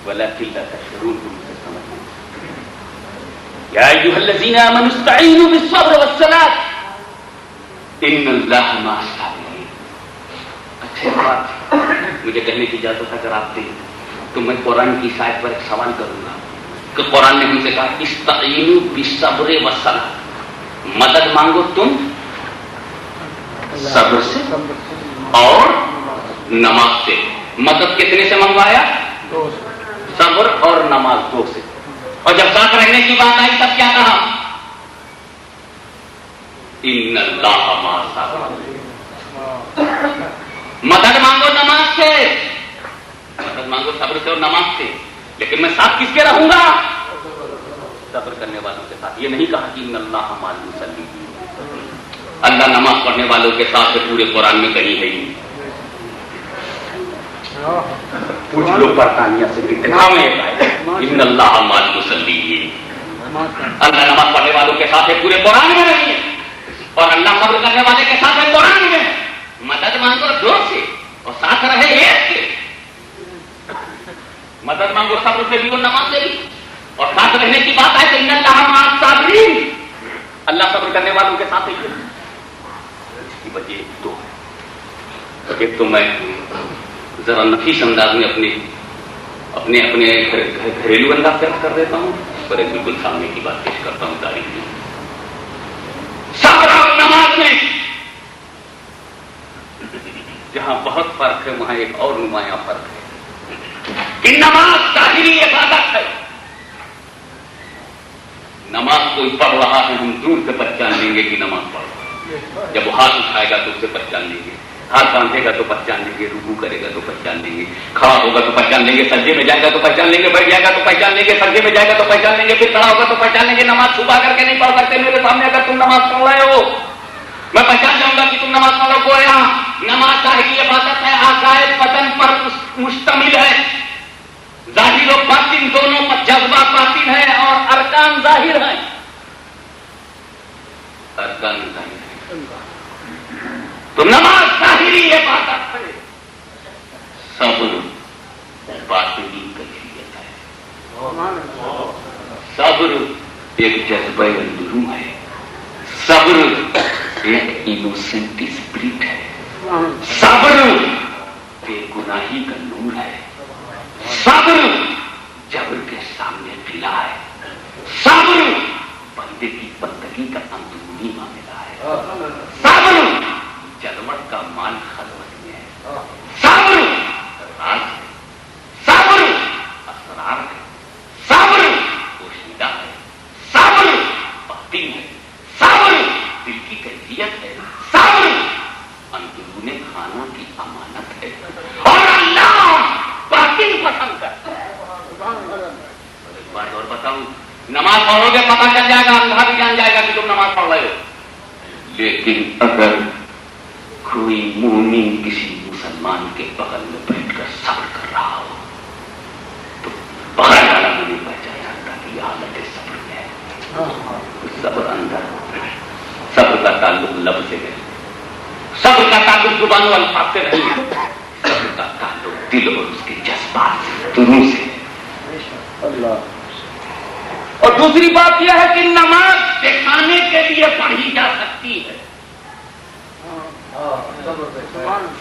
وَلَكِنْ لَا تَشْعُرُونَ، تم اسے سمجھ نہیں. يَا أَيُّهَا الَّذِينَ آمَنُوا اسْتَعِينُوا بِالصَّبْرِ وَالصَّلَاةِ إِنَّ اللَّهَ مَعَ الصَّابِرِينَ. اچھے بات مجھے کہنے کی اجازت اگر آپ دیں تو میں قرآن کی آیت پر ایک سوال کروں گا کہ قرآن نے ہم سے کہا استعینوا بالصبر والصلاۃ، مدد مانگو تم صبر سے اور نماز سے. مدد کتنے سے منگوایا؟ صبر اور نماز 2 سے. اور جب ساتھ رہنے کی بات آئی تب کیا کہا؟ ان اللہ مع الصابرین. مدد مانگو نماز سے، مدد مانگو صبر سے اور نماز سے، لیکن میں ساتھ کس کے رہوں گا؟ صبر کرنے والوں کے ساتھ. یہ نہیں کہا کہ ان اللہ مع المصلین، اللہ نماز پڑھنے والوں کے ساتھ پورے قرآن میں کہیں ہے ہی. کچھ لوگ برطانیہ سے اتنا میں ان اللہ مع المصلین، اللہ نماز پڑھنے والوں کے ساتھ پورے قرآن میں نہیں ہے، اور اللہ صبر کرنے والے کے ساتھ ہے قرآن میں. مدد مانگو 2 سے اور ساتھ رہے 1 سے. مدد مانگو صبر سے بھی اور نماز سے بھی، اور ساتھ رہنے کی بات ہے کہ ان اللہ مع الصابرین، اللہ صبر کرنے والوں کے ساتھ ہے. اس کی وجہ 2 ہے. ایک تو میں ذرا نفیس انداز میں اپنے گھریلو انداز پیش کر دیتا ہوں، اور ایک بالکل سامنے کی بات پیش کرتا ہوں تاریخی. صبر اور نماز میں جہاں بہت فرق ہے وہاں ایک اور نمایاں فرق ہے کہ نماز ظاہری عبادت ہے. نماز کوئی پڑھ رہا ہے ہم دور سے پہچان لیں گے کہ نماز پڑھ رہا ہے، جب وہ ہاتھ اٹھائے گا تو اسے پہچان لیں گے. ہاتھ باندھے گا تو پہچان لیں گے، رکوع کرے گا تو پہچان لیں گے، کھڑا ہوگا تو پہچان لیں گے، سجدے میں جائے گا تو پہچان لیں گے، بیٹھ جائے گا تو پہچان لیں گے، سجدے میں جائے گا تو پہچان لیں گے، پھر کھڑا ہوگا تو پہچان لیں گے۔ نماز چھپا کر کے نہیں پڑھ سکتے میرے سامنے، اگر تم نماز پڑھ رہے ہو میں پہچان جاؤں گا کہ تم نماز پڑھو۔ گویا نماز ظاہری عبادت ہے، عقائد بدن پر مشتمل ہے، ظاہر و باطن دونوں پر، جذبہ باطن ہے اور ارکان ظاہر ہیں، ارکان ظاہر ہے۔ تو نماز ظاہری عبادت ہے، صبر باطنی کیفیت ہے۔ صبر ایک جذبہ اندرون ہے، صبر ایک انوسنٹ اسپرٹ ہے، صبر بے گناہی کا نور ہے، صبر جبر کے سامنے قلعہ ہے، صبر بندے کی بندگی کا اندرونی معاملہ ہے، صبر جلوٹ کا مال خلوت میں ہے، صبر راز ہے، صبر اسرار ہے، صبر پوشیدہ ہے، صبر باطن ہے، صبر دل کی کیفیت ہے، صبر اندرون خانہ کی امانت ہے، اور اللہ باطن پسند کرتا ہے۔ ایک بات اور بتاؤں، نماز پڑھو گے پتہ چل جائے گا، اندھا بھی جان جائے گا کہ تم نماز پڑھ رہے ہو، لیکن اگر کوئی مومن کسی مسلمان کے بغل میں بیٹھ کر صبر کر رہا ہو تو بغل والا میں نہیں پہچان سکتا کہ یہ حالت صبر میں ہے۔ صبر اندر، صبر کا تعلق لب سے نہیں، صبر کا تعلق زبان و الفاظ سے نہیں، صبر کا تعلق دل اور اس کے جذبات سے، دونوں سے۔ اور دوسری بات یہ ہے کہ نماز دکھانے کے لیے پڑھی جا سکتی ہے،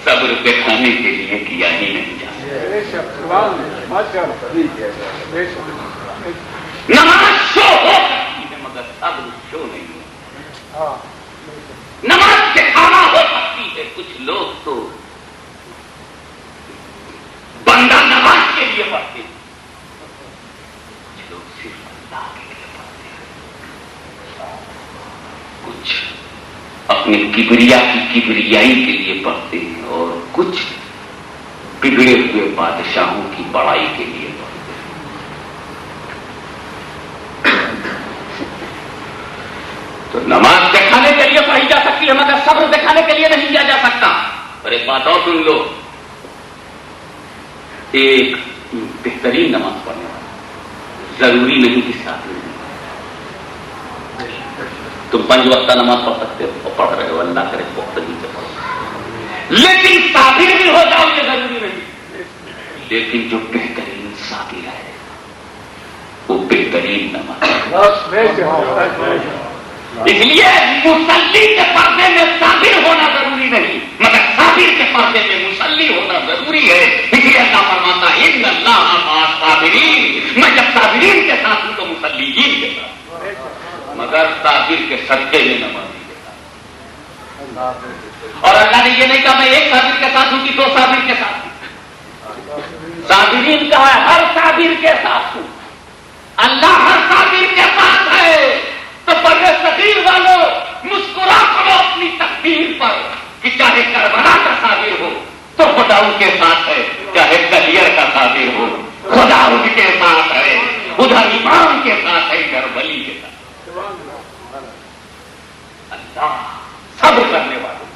صبر دکھانے کے لیے کیا ہی نہیں جا سکتا۔ نماز شو ہو سکتی ہے مگر صبر شو نہیں ہو، نماز دکھانا ہو سکتی ہے۔ کچھ لوگ تو بندہ نماز کے لیے پڑھتے ہیں، کچھ لوگ صرف اللہ کے لیے پڑھتے ہیں، کچھ اپنے کبریا کی کبریائی کے لیے پڑھتے ہیں، اور کچھ بگڑے ہوئے بادشاہوں کی بڑائی کے لیے پڑھتے ہیں۔ تو نماز دکھانے کے لیے پڑھی جا سکتی ہے مگر صبر دکھانے کے لیے نہیں کیا جا سکتا۔ اور ایک بات اور سن لو، ایک بہترین نماز پڑھنے والا ضروری نہیں کہ صابر نہیں۔ تم 5 وقتہ نماز پڑھ سکتے ہو اور پڑھ رہے ہو، اللہ کرے پختگی سے پڑھو، لیکن صابر بھی ہو جاؤ یہ ضروری نہیں۔ لیکن جو بہترین صابر ہے وہ بہترین نماز۔ اس لیے مصلی کے پردے میں صابر ہونا ضروری نہیں مگر صابر کے پردے میں مصلی ہونا ضروری ہے۔ اس لیے اللہ فرماتا ہے ان اللہ مع الصابرین، میں جب صابرین کے ساتھ ہوں تو مصلیین کے ساتھ، مگر صابر کے صدقے میں نمازی کے ساتھ۔ اور اللہ نے یہ نہیں کہا میں ایک صابر کے ساتھ ہوں کہ 2 صابر کے ساتھ ہوں، صابرین کہا ہے ہر صابر کے ساتھ ہوں۔ اللہ ہر صابر کے ساتھ ہے، تو بڑے صغیر والوں مسکرا کرو اپنی تقدیر پر کہ چاہے کربلا کا صابر ہو تو خدا ان کے ساتھ ہے، چاہے گلیئر کا صابر ہو خدا ان کے ساتھ ہے، ادھر امام کے ساتھ ہے ادھر ولی کے ساتھ۔ اللہ صبر کرنے والوں،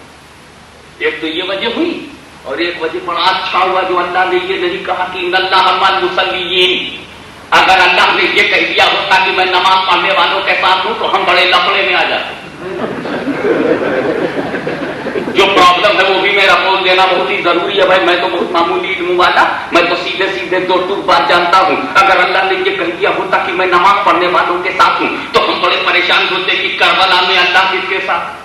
ایک تو یہ وجہ ہوئی، اور ایک وجہ بڑا اچھا ہوا جو اللہ نے یہ نہیں کہا کہ ان اللہ مع المصلیین۔ اگر اللہ نے یہ کہہ دیا ہوتا کہ میں نماز پڑھنے والوں کے ساتھ ہوں تو ہم بڑے لفڑے میں آ جاتے۔ جو پرابلم ہے وہ بھی میرا بول دینا بہت ہی ضروری ہے بھائی، میں تو بہت معمولی علم والا، میں تو سیدھے سیدھے 2 ٹوک بات جانتا ہوں۔ اگر اللہ نے یہ کہہ دیا ہوتا کہ میں نماز پڑھنے والوں کے ساتھ ہوں تو ہم بڑے پریشان ہوتے کہ کربلا میں اللہ کس کے ساتھ،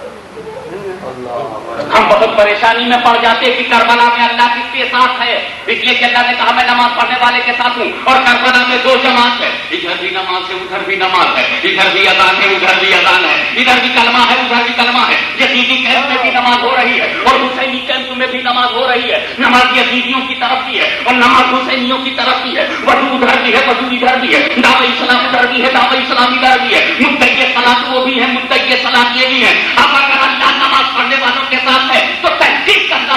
ہم بہت پریشانی میں پڑ جاتے کہ کربلا میں اللہ کس کے ساتھ ہے۔ اس لیے کہ اللہ نے کہا میں نماز پڑھنے والے کے ساتھ ہوں، اور کربلا میں 2 جماعت ہے، ادھر بھی نماز ہے ادھر بھی نماز ہے، ادھر بھی اذان ہے ادھر بھی اذان ہے، ادھر بھی کلمہ ہے ادھر بھی کلمہ ہے، یزیدی کیمپ میں بھی نماز ہو رہی ہے اور حسینی کیمپ میں بھی نماز ہو رہی ہے، نماز یزیدیوں کی طرف بھی ہے اور نماز حسینیوں کی طرف بھی ہے، وضو ادھر بھی ہے وضو ادھر بھی ہے، دعوی اسلام ادھر بھی ہے دعوی اسلام ادھر بھی ہے، مدعی صلاۃ وہ بھی ہے مدعی صلاۃ یہ بھی ہے۔ اب اگر اللہ نماز پڑھنے والوں کے ساتھ ہے تو تحقیق کرنا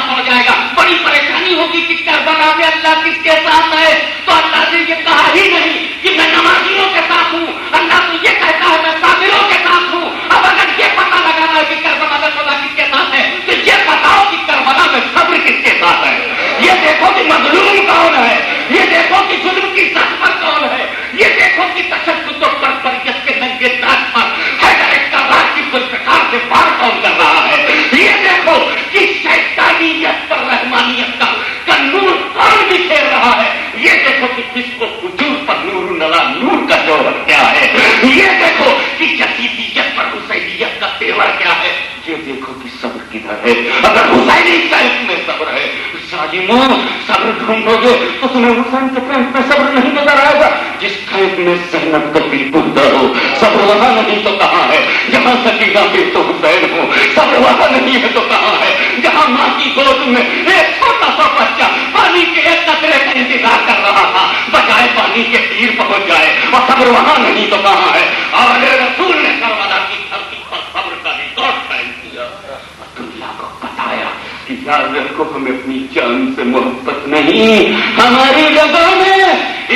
اللہ کس کے ساتھ ہے تو اللہ نے یہ کہا ہی نہیں کہ میں نمازیوں کے ساتھ ہوں. اللہ تو یہ کہتا ہے میں کافروں کے ساتھ ہوں. اب اگر یہ پتہ لگانا ہے کہ کربلا میں خدا کس کے ساتھ ہے تو یہ بتاؤ کہ کربلا میں صبر کس کے ساتھ ہے. یہ دیکھو کہ مظلوم کون ہے, یہ دیکھو کہ ظلم کی سطح پر کون ہے, یہ دیکھو کہ تشدد و بربریت کے ننگے داغ پر حیدر کارات کی فلسفار سے پار کون کر رہا ہے. یہ دیکھو کہ شیطانیت پر رحمانیت کا نور کون بکھیر رہا ہے. یہ دیکھو کہ کس کو فجور پر نور نلا نور کا جوہر کیا ہے. یہ دیکھو کہ جسیدیت پر حسینیت کا تیور کیا ہے. یہ دیکھو کہ صبر کدھر ہے. اگر حسینی سائنس میں صبر ہے, ظالموں صبر ڈھونڈو گے تو تمہیں حسین کے کیمپ میں صبر نہیں نظر آئے گا. جس کیمپ میں زینب کبھی بردہ ہو صبر وہاں نہیں تو کہاں ہے. جہاں سکینہ بھی تو حسین ہو صبر وہاں نہیں ہے تو کہاں ہے. جہاں ماں کی گود میں ایک چھوٹا سا بچہ پانی کے ایک قطرے کا انتظار کر رہا تھا, بجائے پانی کے تیر پہنچ جائے اور صبر وہاں نہیں تو کہاں ہے. اور رسول نے کربلا کی دھرتی پر صبر کا ریکارڈ قائم کیا اور دنیا کو بتایا کہ یاد رکھو ہمیں اپنی جان سے محبت نہیں, ہماری رگوں میں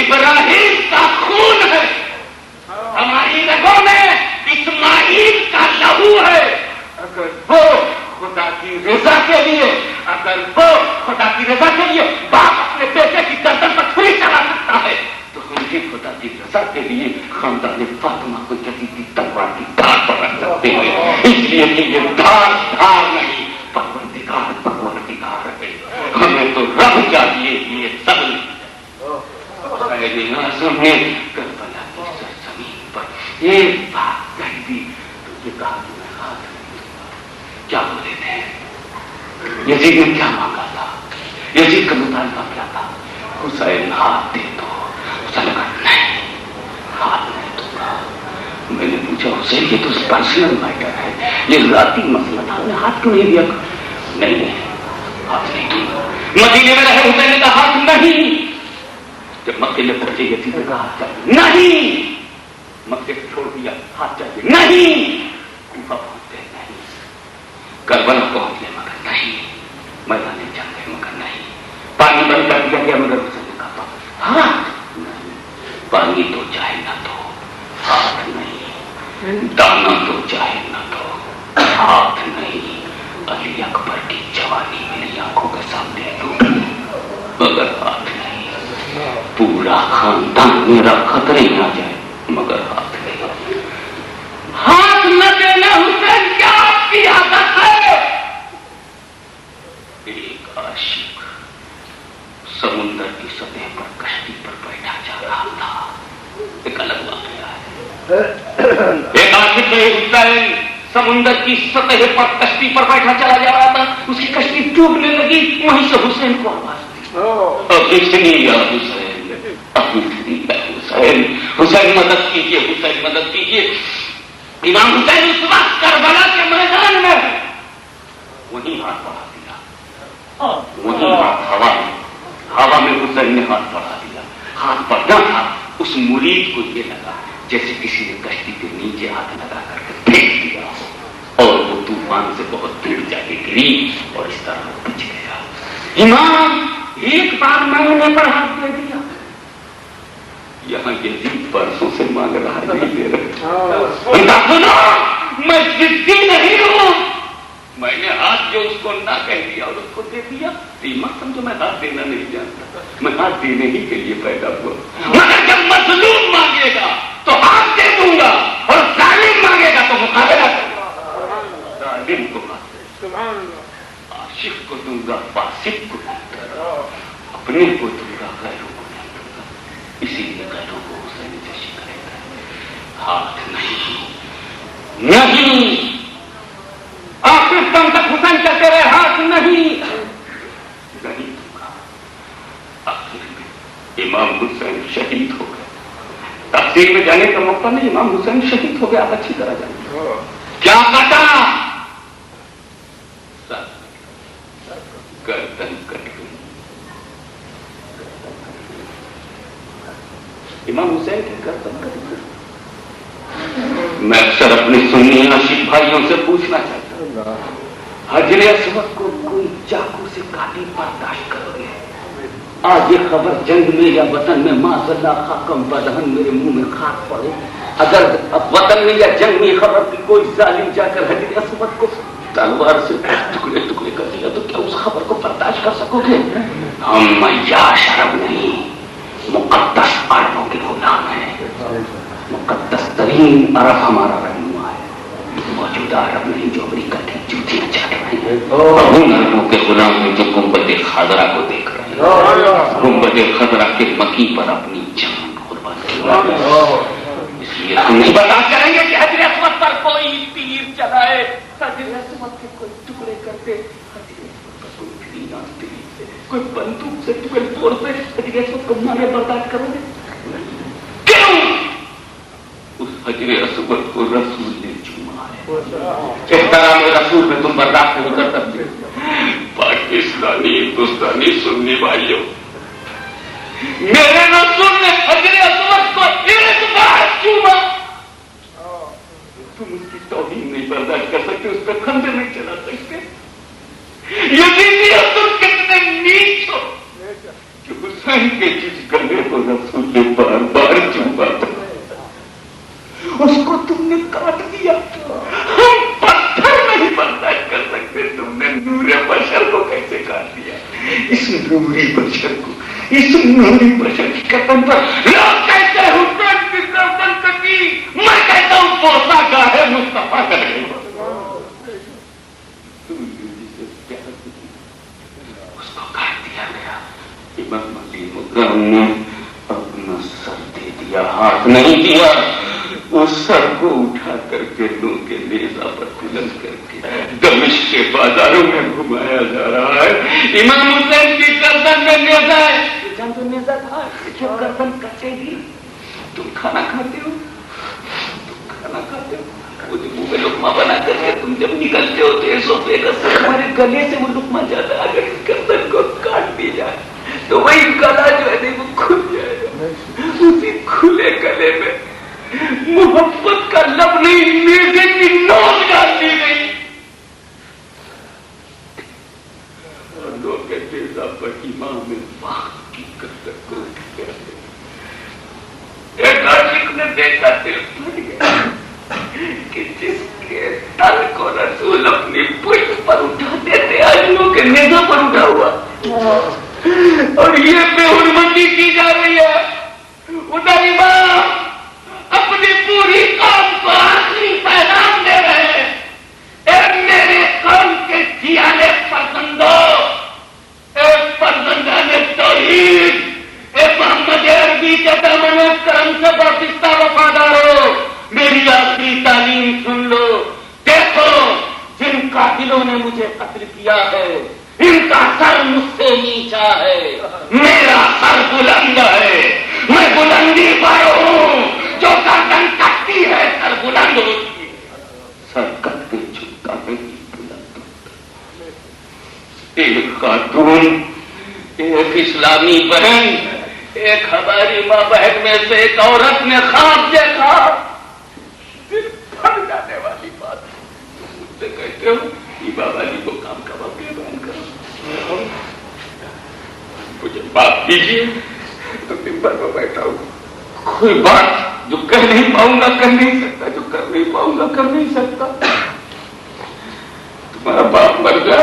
ابراہیم کا خون ہے, ہماری رگوں میں اسماعیل کا لہو ہے. اگر وہ خدا کی رضا کے لیے, اگر وہ خدا کی رضا کے لیے باپ اپنے بیٹے کی گردن پر چھری چلا سکتا ہے تو ہم بھی خدا کی رضا کے لیے خاندان فاطمہ کو جدید تلوار کی دھار پر رکھ سکتے ہیں. اس لیے کہ یہ دھار نہیں پروردگار ہے. ہمیں تو رب چاہیے, یہ سب اعظم نے کربلا کی سرزمین پر ایک بات کہی تھی تو یہ کہا کہ میں ہاتھ نہیں دوں گا. کیا بولے تھے؟ یزید نے کیا مانگا تھا؟ یزید کا مطالبہ کیا تھا؟ حسین ہاتھ دے دو. حسین کہا نہیں, ہاتھ نہیں دوں گا. میں نے پوچھا حسین یہ تو پرسنل میٹر ہے, یہ ذاتی مسئلہ تھا, میں ہاتھ کیوں نہیں دیا؟ نہیں ہاتھ نہیں دوں گا. مدینے میں رہے حسین نے کہا ہاتھ نہیں. جب مکے میں پہنچے یزید نے کہا ہاتھ چاہیے نہیں. مکے سے چھوڑ دیا, ہاتھ چاہیے نہیں. کوفہ پہنچتے نہیں, کربلا پہنچے مگر نہیں, میدان جنگ ہے مگر نہیں. پانی بند کر دیا گیا مگر حسین نے کہا ہاتھ نہیں. پانی تو چاہے نہ دو, ہاتھ نہیں. دانا تو چاہے نہ دو, ہاتھ نہیں. علی اکبر کی جوانی میری آنکھوں کے سامنے دو مگر ہاتھ نہیں. پورا خاندان میرا خطرے میں آ جائے مگر ہاتھ نہیں. ہاتھ نہ دینا حسین کیا آپ کی عادت ہے. ایک عاشق سمندر کی سطح پر کشتی پر بیٹھا جا رہا تھا, ایک الگ واقعہ ہے. ایک عاشق حسین سمندر کی سطح پر کشتی پر بیٹھا چلا جا رہا تھا, اس کی کشتی ڈوبنے لگی. وہیں سے حسین کو آواز دی, حسین حسین مدد کیجیے, حسین مدد کیجیے. امام حسین اس وقت کربلا کے میدان میں وہیں ہاتھ بڑھا دیا, وہیں ہوا میں حسین نے ہاتھ بڑھا دیا. ہاتھ بڑھنا تھا, اس مرید کو یہ لگا جیسے کسی نے کشتی کے نیچے ہاتھ لگا کر کے پھینک دیا اور وہ طوفان سے بہت دور جا کے گری اور اس طرح بچ گیا. امام ایک بار مانگنے پر ہاتھ دے دیا. یہاں یزید برسوں سے مانگ رہا ہے, نہیں دے رہا. سنو, میں ضدی نہیں ہوں, میں نے ہاتھ جو اس کو نہ کہہ دیا اور اس کو دے دیا. مت سمجھو میں ہاتھ دینا نہیں جانتا, میں ہاتھ دینے ہی کے لیے پیدا ہوا. مگر جب مظلوم مانگے گا تو ہاتھ دے دوں گا, اور ظالم مانگے گا تو مقابلہ کروں گا. ظالم کو عاشق کو دوں گا, فاسق کو دوں گا, اپنے کو دوں گا, غیروں کو نہیں دوں گا. اسی لیے غیروں کو حسین جیسی کرے گا. ہاتھ نہیں, نہیں. آخر دم تک حسین کہتے رہے ہاتھ نہیں دوں گا. آخر میں امام حسین شہید ہو گئے. تفسیر میں جانے کا موقع نہیں, امام حسین شہید ہو گیا. آپ اچھی طرح جانتے ہیں کیا کٹا, گردن کٹ گئی. امام حسین کی گردن کٹ گئی. میں اکثر اپنے سنی عاشق بھائیوں سے پوچھنا چاہتا ہوں, حجر اسود کو کوئی چاقو سے کاٹی برداشت کرو گے؟ آج یہ خبر جنگ میں یا وطن میں معاذ اللہ خاکم بدہن میرے منہ میں خاک پڑے، اگر اب وطن میں یا جنگ میں خبر کی کوئی ظالم جا کر حضرت اسود کو تلوار سے ٹکڑے ٹکڑے کر دیا تو کیا اس خبر کو برداشت کر سکو گے؟ ہم عیاش عرب نہیں، مقدس عربوں کے غلام ہیں۔ مقدس ترین عرب ہمارا رہنما ہے، موجودہ عرب نہیں جو امریکہ کی جوتیاں چاٹ رہے ہیں، اور ان عربوں کے غلام ہیں جو گنبد خضرا کو دیکھ رہے ہیں، گنبد خضرا کے مکی پر اپنی جان قربان کی۔ اس لیے ہم نہیں برداشت کریں گے کہ حجر اسود پر کوئی تیر چلائے، حجر اسود کے کوئی ٹکڑے کرتے، حجر اسود پر کوئی تیر آتے، کوئی بندوق سے ٹکڑے توڑتے، حجر اسود کو مارے برداشت کرو گے؟ کیوں؟ اس حجر اسود کو رسول نے چوما ہے، احترام رسول میں تم برداشت نہیں کر سکتے۔ پاکستانی ہندوستانی سنی بھائیوں، میرے رسول نے حجر اسود کو اعتبار چوما، تم اس کی توہین نہیں برداشت کر سکتے، اس پہ خنجر نہیں چلا سکتے۔ یقینی ہو تم کتنے نیچ ہو کہ حسین کے جس گلے کو رسول نے بار بار چوما تھا اس کو تم نے کاٹ دیا۔ ہم پتھر نہیں برداشت کر سکتے، تم نے نور بشر کو کیسے کاٹ دیا؟ اس نوری بشر کو، اس نوری بشر کی قدم پر لوگ کہتے ہیں حسین کی گردن کٹی، میں کہتا ہوں بوسہ گاہ مصطفیٰ کا نہیں، اس کو کاٹ دیا گیا۔ امام علی مقام نے اپنا سر دے دیا، ہاتھ نہیں دیا، اس سر کو اٹھا کر کے لو کے نیزہ پر بلند کر کے دمشق کے بازاروں میں گھمایا جا رہا ہے۔ امام حسین کی گردن میں نیزہ ہے، جب تو نیزہ تھا جو گردن کٹے گی۔ تم کھانا کھاتے ہو، تم کھانا کھاتے ہو، وہ منہ میں لقمہ بنا کر کے تم جب نکلتے ہو تو ایسو پیغت سے ہمارے گلے سے وہ لقمہ جاتا ہے، اگر اس گردن کو کاٹ دی جائے تو وہی گلا جو ہے وہ کھل جائے گا۔ اسی کھلے گلے میں محبت کا لب نہیں، نیزے کی نوک ڈال دی گئی، اور لوگ کے نیزہ پر امام وقت کی گردن کو اٹھ گیا۔ ایک عاشق نے دیکھا دل پھٹ گیا کہ جس کے تن کو رسول اپنی پشت پر اٹھاتے تھے آج لوگ کے نیزہ پر اٹھا ہوا، اور یہ بے حرمتی کی جا رہی ہے۔ ادھر امام اپنی پوری قوم کو آخری پیغام دے رہے ہیں، اے میرے قوم کے جیانے فرزندوں، اے فرزندان توحید، اے محمد عربی کے دامن کرم سے وابستہ وفادارو، میری آخری تعلیم سن لو۔ دیکھو، جن قاتلوں نے مجھے قتل کیا ہے ان کا سر مجھ سے نیچا ہے، میرا سر بلند ہے، میں بلندی پر ہوں، جو گردن کٹتی ہے سر بلند ہوتی ہے، سر کٹتے جھکتا نہیں بلند ہوتا۔ ایک خاتون، ایک اسلامی بہن، ایک ہماری ماں بہن میں سے ایک عورت نے خواب دیکھا، دل پھٹ جانے والی بات، تم مجھ سے کہتے ہو امام علی کو کام کا واقعہ بیان کرو، مجھے بات دیجیے تو دن بھر میں بیٹھا ہوں، کوئی بات جو کہہ نہیں پاؤں گا کر نہیں سکتا، جو کر نہیں پاؤں گا کر نہیں سکتا۔ تمہارا باپ مر گیا،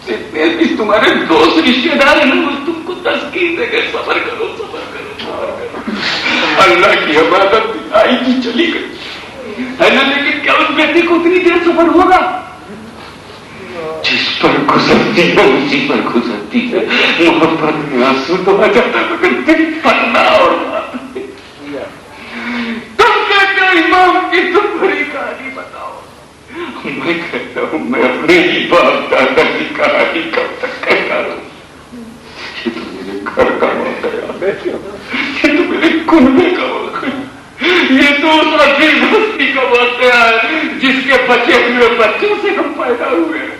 جتنے بھی تمہارے دوست رشتے دار ہیں وہ تم کو تسکین دے گئے، صبر کرو صبر کرو صبر کرو۔ اللہ کی عبادت آئی تھی چلی گئی ہے نا، لیکن کیا اس بیٹی کو اتنی دیر صبر ہوگا؟ جس پر گزرتی ہے اسی پر گزرتی ہے، محبت میں آنسو تو آ جاتا ہے مگر دل پھٹنا اور بات ہے۔ تم کہتے ہو امام کی تم بڑی کہانی بتاؤ، میں کہتا ہوں میں اپنے ہی باپ دادا کی کہانی کب تک کہتا رہوں؟ یہ تو میرے گھر کا واقعہ ہے، یہ تو میرے کنبے کا واقعہ ہے، یہ تو اس عزیز ہستی کا واقعہ ہے جس کے بچے ہوئے بچوں سے ہم پیدا ہوئے ہیں۔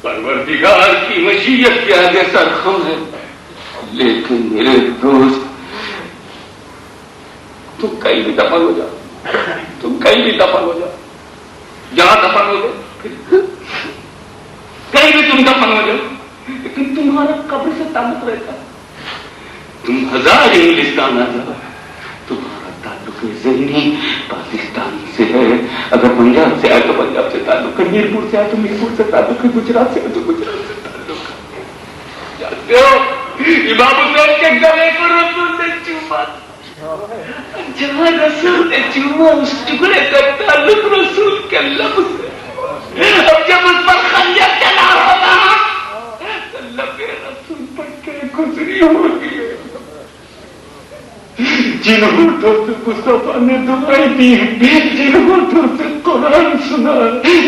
پروردگار کی مشیت کے آگے سرخم ہے، لیکن میرے دوست تم کہیں بھی دفن ہو جاؤ، تم کہیں بھی دفن ہو جاؤ، جہاں دفن ہو جاؤ، کہیں بھی تم دفن ہو جاؤ، لیکن تمہارا قبر سے تعلق رہتا ہے. تم 1000 انگلستان آ جاؤ، تمہارا تعلق ذہنی پاکستان سے ہے. اگر پنجاب سے آئے تو پنجاب سے تعلق ہے، میرپور سے آئے تو میرپور سے تعلق ہے، گجرات سے آئے تو گجرات سے تعلق ہے. جانتے ہو امام حسین کے گلے کو رسول نے چوما، جہاں رسول نے چوما اس ٹکڑے کا تعلق رسول کے لفظ سے. اب جب اس پر خنجر چلا ہوگا تو لب رسول پر کے گزری ہوگی. جن ہوٹوں سے مصطفیٰ نے دعائیں دی، جن ہوٹوں سے قرآن سنا،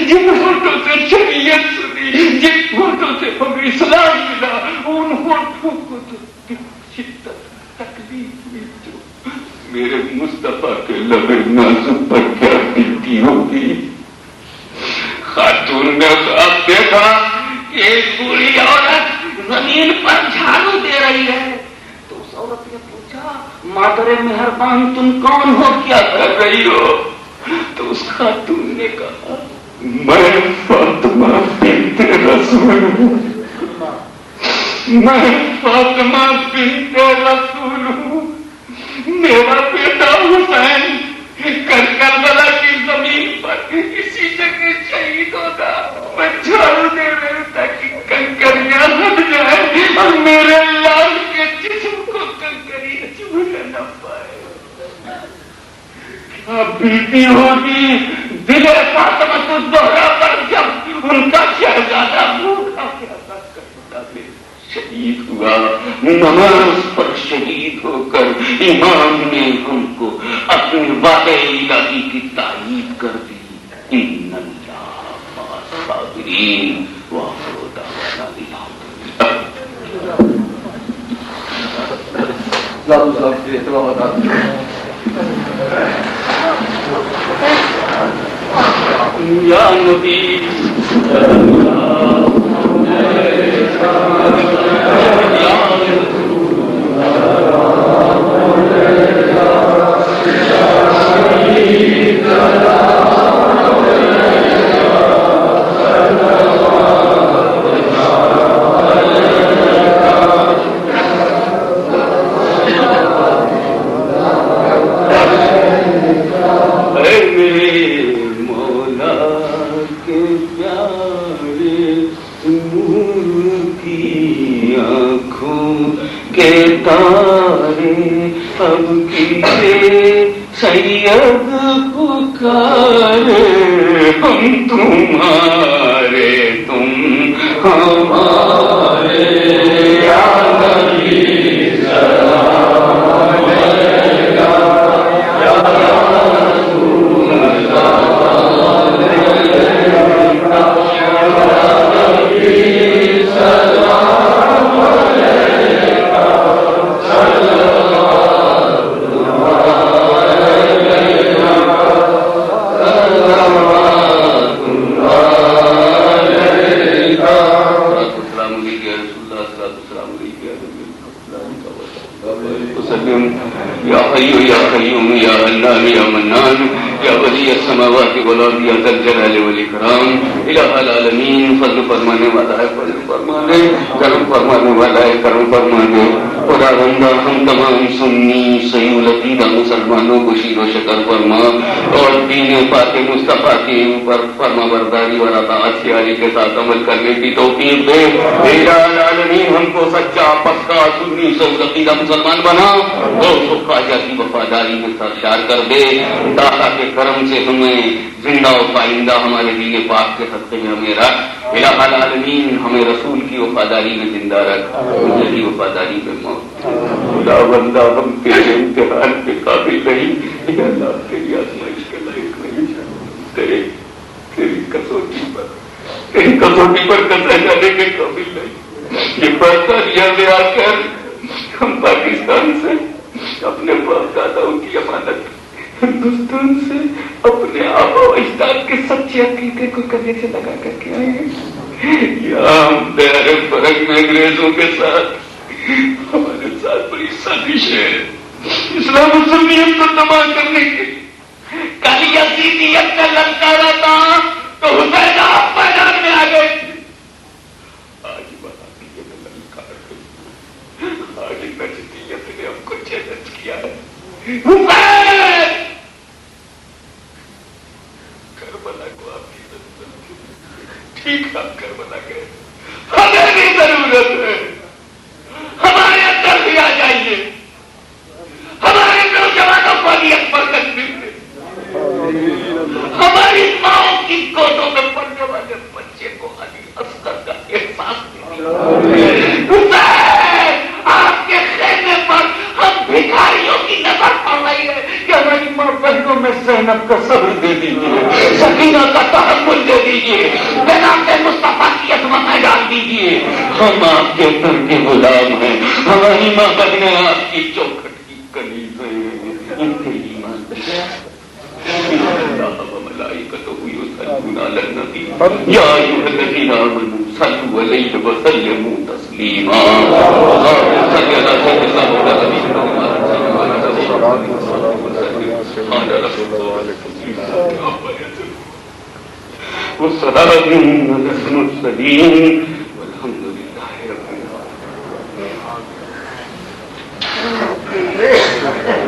جن ہوٹوں سے شریعت سنی، جن ہوٹوں سے ہمیں اسلام ملا، ان ہوٹوں کو تو شدت تکلیف ہوئی جو میرے مصطفیٰ کے لب نازک پر کیا بیتی ہوگی. خاتون نے خواب دیکھا کہ ایک بوڑھی عورت زمین پر جھاڑو دے رہی ہے. تو اس عورت نے پوچھا مادر مہربان تم کون ہو، کیا کر رہی ہو؟ تو اس خاتون نے کہا میں فاطمہ بنت رسول ہوں، میں فاطمہ بنت رسول ہوں. میرا بیٹا حسین کربلا کی زمین پر اسی جگہ شہید ہوگا. میں جھاڑو دے رہے تاکہ کنکریاں ہٹ جائے اور میرے لال کے جسم کو کنکری چبھنے نہ پائے. کیا بیتی ہوگی دل فاطمہ الزہرا پر جب ان کا شہزادہ بھوکا پیاسا کرتا میں شہید ہوا. نماز پر شہید ہو کر امام نے ہم کو اپنے وعدہ الہی کی تائید کر دی. ان اللہ مع الصابرین وآخر دعوانا یا نبی سید پکارے ہم تمہارے تم ہمارے. یا نبی سلام علیکہ یا رسول اللہ علیکہ یا نبی سلام علیکہ یا حی یا قیوم یا اللہ یا منان یا ولی السماوات والارض یا ذا الجلال والاکرام. الہ العالمین فضل فرمانے والا ہے فضل فرمانے، کرم فرمانے والا ہے کرم فرمانے. خدا بندہ ہم تمام سنی صحیح عقیدہ مسلمانوں کو شیر و شکر فرما اور دین پاک مصطفیٰ کے اوپر فرما برداری اور اطاعت خیالی کے ساتھ عمل کرنے کی توفیق دے. الہ العالمین ہم کو سچا پکا سنی صحیح عقیدہ مسلمان بنا اور خواجہ کی وفاداری میں سرشار کر دے. داتا کے کرم سے ہمیں زندہ و پائندہ ہمارے دین پاک کے صدقے میں ہمیں رکھ. الہ العالمین ہمیں رسول کی وفاداری میں زندہ رکھ، مجھے کی وفاداری میں موت. خدا بندہ ہم تیرے امتحان کے قابل نہیں، یا اللہ تیری آزمائش کے لائق نہیں، تیری کسوٹی پر کسا جانے کے قابل نہیں. یہ برطانیہ میں آ کر ہم پاکستان سے اپنے باپ داداؤں کی امانت، ہندوستان سے اپنے آبا و اجداد کے سچے عقیدے کو کندھے سے لگا کر کے آئے ہیں. یہاں ہم دہر فرنگ میں انگریزوں کے ساتھ ہمارے ساتھ بڑی سازش ہے اسلام و سنیت کو تباہ کرنے کی. کل یزیدیت کا للکارا تھا تو حسین آپ میدان میں آ گئے. آج بات عرض کیا ہے حسین کربلا کو آپ کی ضرورت، ٹھیک ہے کربلا گئے، ہمیں بھی ضرورت ہے، ہمارے اندر بھی آ جائیے، ہمارے نوجوانوں کو بھی اکبر تکلیف دے، ہماری ماؤں کی گودوں میں پڑنے والے بچے کو علی اصغر کا احساس حسین آپ کے خیمے پر ہم بھکاریوں کی نظر پڑ رہی ہے کہ ہماری ماں بہنوں میں زینب کا صبر دے دیجیے، سکینہ کا تحمل دے دیجیے، بنات مصطفیٰ کی عظمت ڈال دیجیے، ہم آپ کے در کے غلام ہیں، ہماری ماں بہنیں آپ کی چوکھٹ کی کنیز ہیں، ان کے ایمان یا ایھا الذین آمنوا صلوا علیہ وسلموا تسلیما صلی اللہ والسلام علی المرسلین والحمد للہ رب العالمین.